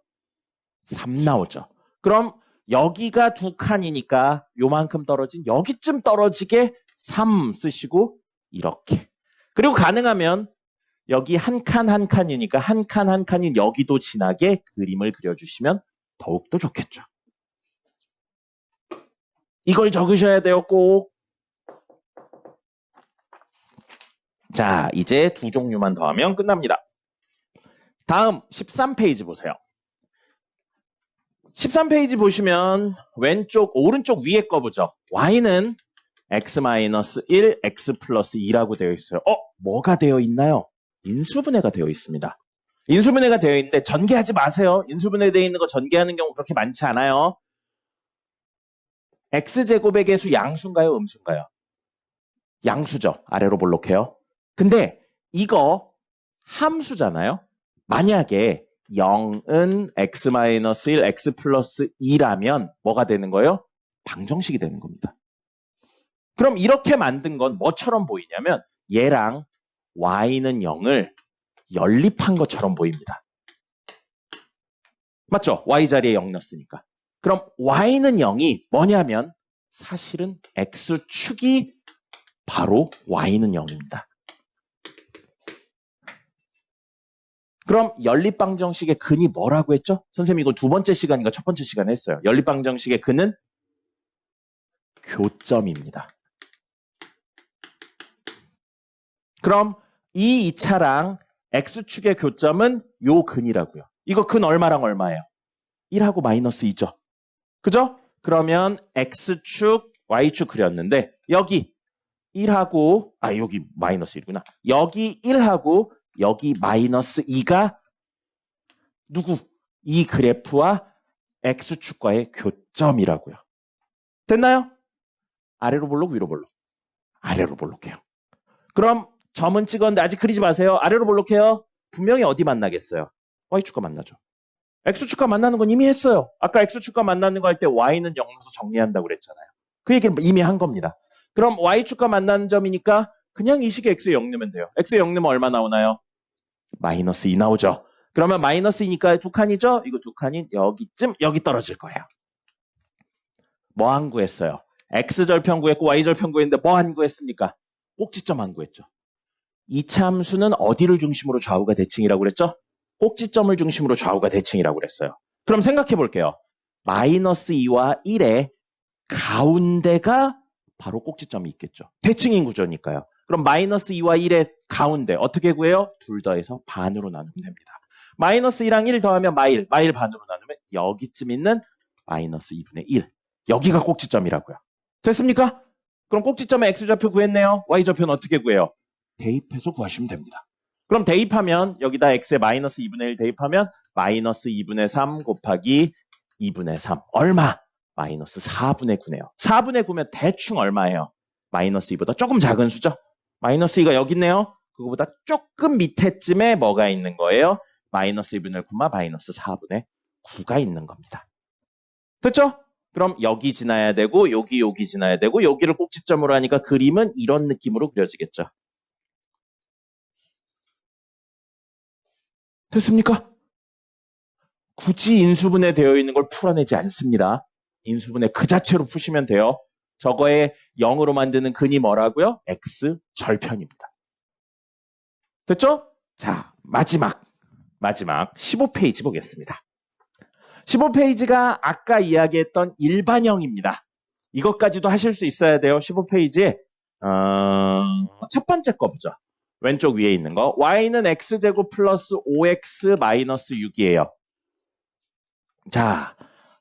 S1: 3 나오죠. 그럼 여기가 두 칸이니까 요만큼 떨어진 여기쯤 떨어지게 3 쓰시고 이렇게. 그리고 가능하면 여기 한 칸 한 칸이니까 한 칸 한 칸인 여기도 지나게 그림을 그려주시면 더욱더 좋겠죠. 이걸 적으셔야 돼요, 꼭. 자, 이제 두 종류만 더하면 끝납니다. 다음 13페이지 보세요. 13페이지 보시면 오른쪽 위에 거 보죠. y는 x-1, x 플러스 2라고 되어 있어요. 뭐가 되어 있나요? 인수분해가 되어 있습니다. 인수분해가 되어 있는데 전개하지 마세요. 인수분해 되어 있는 거 전개하는 경우 그렇게 많지 않아요. x제곱의 개수 양수인가요? 음수인가요? 양수죠. 아래로 볼록해요. 근데 이거 함수잖아요. 만약에 0은 x-1, x 플러스 2라면 뭐가 되는 거예요? 방정식이 되는 겁니다. 그럼 이렇게 만든 건 뭐처럼 보이냐면 얘랑 y는 0을 연립한 것처럼 보입니다. 맞죠? y자리에 0 넣었으니까. 그럼 y는 0이 뭐냐면 사실은 x축이 바로 y는 0입니다. 그럼 연립방정식의 근이 뭐라고 했죠? 선생님 이거 두 번째 시간인가 첫 번째 시간에 했어요. 연립방정식의 근은 교점입니다. 그럼 이 2차랑 x축의 교점은 요 근이라고요. 이거 근 얼마랑 얼마예요? 1하고 마이너스 2죠. 그죠? 그러면 X축, Y축 그렸는데 여기 1하고 여기 마이너스 1이구나. 여기 1하고 여기 마이너스 2가 누구? 이 그래프와 X축과의 교점이라고요. 됐나요? 아래로 볼록 위로 볼록. 아래로 볼록해요. 그럼 점은 찍었는데 아직 그리지 마세요. 아래로 볼록해요. 분명히 어디 만나겠어요? Y축과 만나죠. X축과 만나는 건 이미 했어요. 아까 X축과 만나는 거 할 때 Y는 0에서 정리한다고 그랬잖아요. 그 얘기를 이미 한 겁니다. 그럼 Y축과 만나는 점이니까 그냥 이 식에 X에 0 넣으면 돼요. X에 0 넣으면 얼마 나오나요? 마이너스 2 나오죠. 그러면 마이너스 2니까 두 칸이죠? 이거 두 칸이 여기쯤 여기 떨어질 거예요. 뭐 안 구했어요? X절편 구했고 Y절편 구했는데 뭐 안 구했습니까? 꼭지점 안 구했죠. 이차 함수는 어디를 중심으로 좌우가 대칭이라고 그랬죠? 꼭지점을 중심으로 좌우가 대칭이라고 그랬어요. 그럼 생각해 볼게요. 마이너스 2와 1의 가운데가 바로 꼭지점이 있겠죠. 대칭인 구조니까요. 그럼 마이너스 2와 1의 가운데 어떻게 구해요? 둘 더해서 반으로 나누면 됩니다. 마이너스 2랑 1 더하면 마일 반으로 나누면 여기쯤 있는 마이너스 2분의 1. 여기가 꼭지점이라고요. 됐습니까? 그럼 꼭지점의 X좌표 구했네요. Y좌표는 어떻게 구해요? 대입해서 구하시면 됩니다. 그럼 대입하면 여기다 X에 마이너스 2분의 1 대입하면 마이너스 2분의 3 곱하기 2분의 3. 얼마? 마이너스 4분의 9네요. 4분의 9면 대충 얼마예요? 마이너스 2보다 조금 작은 수죠? 마이너스 2가 여기 있네요. 그거보다 조금 밑에쯤에 뭐가 있는 거예요? 마이너스 2분의 9마 마이너스 4분의 9가 있는 겁니다. 됐죠? 그럼 여기 지나야 되고 여기 지나야 되고 여기를 꼭지점으로 하니까 그림은 이런 느낌으로 그려지겠죠. 됐습니까? 굳이 인수분해 되어 있는 걸 풀어내지 않습니다. 인수분해 그 자체로 푸시면 돼요. 저거에 0으로 만드는 근이 뭐라고요? X절편입니다. 됐죠? 자, 마지막 15페이지 보겠습니다. 15페이지가 아까 이야기했던 일반형입니다. 이것까지도 하실 수 있어야 돼요. 15페이지에 첫 번째 거 보죠. 왼쪽 위에 있는 거. y는 x제곱 플러스 5x 마이너스 6이에요. 자,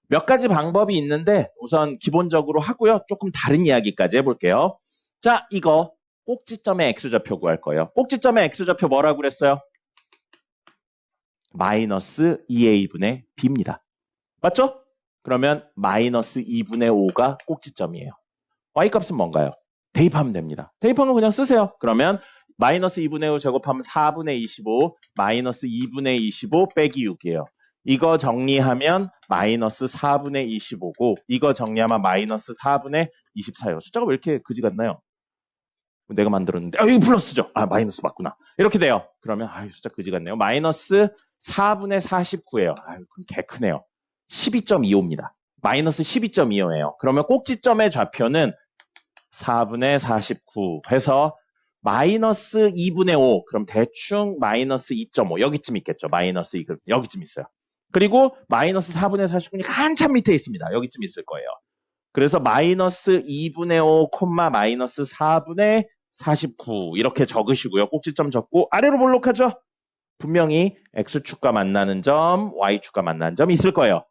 S1: 몇 가지 방법이 있는데 우선 기본적으로 하고요. 조금 다른 이야기까지 해볼게요. 자, 이거 꼭지점의 x좌표 구할 거예요. 꼭지점의 x좌표 뭐라고 그랬어요? 마이너스 2a분의 b입니다. 맞죠? 그러면 마이너스 2분의 5가 꼭지점이에요. y값은 뭔가요? 대입하면 됩니다. 대입하면 그냥 쓰세요. 그러면 마이너스 2분의 5 제곱하면 4분의 25 마이너스 2분의 25 빼기 6이에요. 이거 정리하면 마이너스 4분의 25고 이거 정리하면 마이너스 4분의 24예요. 숫자가 왜 이렇게 그지 같나요? 내가 만들었는데 이거 플러스죠. 마이너스 맞구나. 이렇게 돼요. 그러면 숫자 그지 같네요. 마이너스 4분의 49예요. 그럼 개 크네요. 12.25입니다. 마이너스 12.25예요. 그러면 꼭지점의 좌표는 4분의 49 해서 마이너스 2분의 5 그럼 대충 마이너스 2.5 여기쯤 있겠죠. 마이너스 2 여기쯤 있어요. 그리고 마이너스 4분의 49니까 한참 밑에 있습니다. 여기쯤 있을 거예요. 그래서 마이너스 2분의 5 콤마 마이너스 4분의 49 이렇게 적으시고요. 꼭지점 적고 아래로 볼록하죠. 분명히 X축과 만나는 점, Y축과 만나는 점이 있을 거예요.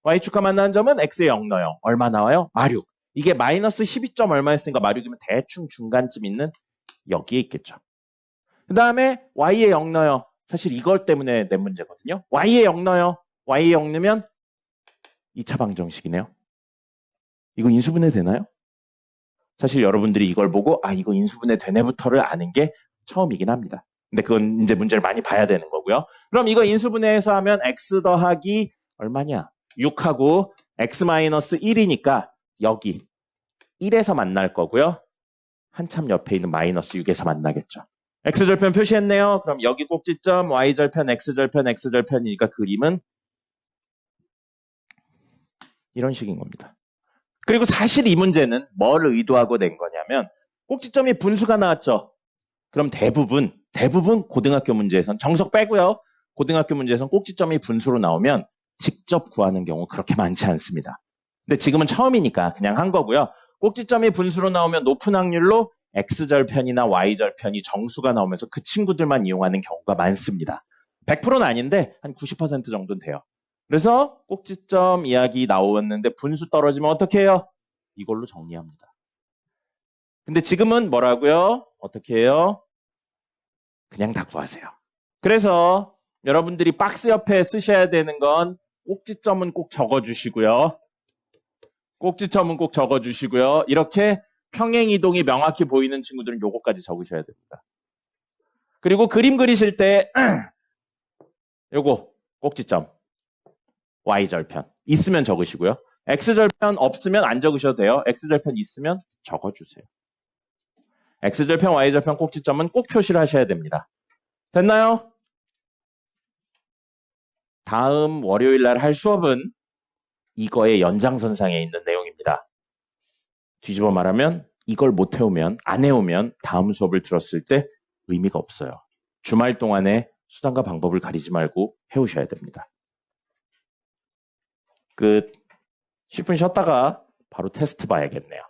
S1: Y축과 만나는 점은 X에 0 넣어요. 얼마 나와요? 마륙. 이게 마이너스 12점 얼마였으니까 마륙이면 대충 중간쯤 있는 여기에 있겠죠. 그 다음에 Y에 0 넣어요. 사실 이걸 때문에 낸 문제거든요. Y에 0 넣어요. Y에 0 넣으면 2차 방정식이네요. 이거 인수분해 되나요? 사실 여러분들이 이걸 보고 이거 인수분해 되네부터를 아는 게 처음이긴 합니다. 근데 그건 이제 문제를 많이 봐야 되는 거고요. 그럼 이거 인수분해해서 하면 x 더하기 얼마냐? 6하고 x 마이너스 1이니까 여기 1에서 만날 거고요. 한참 옆에 있는 마이너스 6에서 만나겠죠. x절편 표시했네요. 그럼 여기 꼭지점 y절편, x절편, x절편이니까 그림은 이런 식인 겁니다. 그리고 사실 이 문제는 뭘 의도하고 낸 거냐면 꼭지점이 분수가 나왔죠. 그럼 대부분 고등학교 문제에선 정석 빼고요. 고등학교 문제에선 꼭지점이 분수로 나오면 직접 구하는 경우 그렇게 많지 않습니다. 근데 지금은 처음이니까 그냥 한 거고요. 꼭지점이 분수로 나오면 높은 확률로 X절편이나 Y절편이 정수가 나오면서 그 친구들만 이용하는 경우가 많습니다. 100%는 아닌데 한 90% 정도는 돼요. 그래서 꼭지점 이야기 나왔는데 분수 떨어지면 어떻게 해요? 이걸로 정리합니다. 근데 지금은 뭐라고요? 어떻게 해요? 그냥 다 구하세요. 그래서 여러분들이 박스 옆에 쓰셔야 되는 건 꼭지점은 꼭 적어주시고요. 꼭지점은 꼭 적어주시고요. 이렇게 평행이동이 명확히 보이는 친구들은 요거까지 적으셔야 됩니다. 그리고 그림 그리실 때 요거 꼭지점 Y절편 있으면 적으시고요. X절편 없으면 안 적으셔도 돼요. X절편 있으면 적어주세요. X절편, Y절편 꼭지점은 꼭 표시를 하셔야 됩니다. 됐나요? 다음 월요일 날 할 수업은 이거의 연장선상에 있는 내용입니다. 뒤집어 말하면 이걸 못 해오면, 안 해오면 다음 수업을 들었을 때 의미가 없어요. 주말 동안에 수단과 방법을 가리지 말고 해오셔야 됩니다. 끝. 10분 쉬었다가 바로 테스트 봐야겠네요.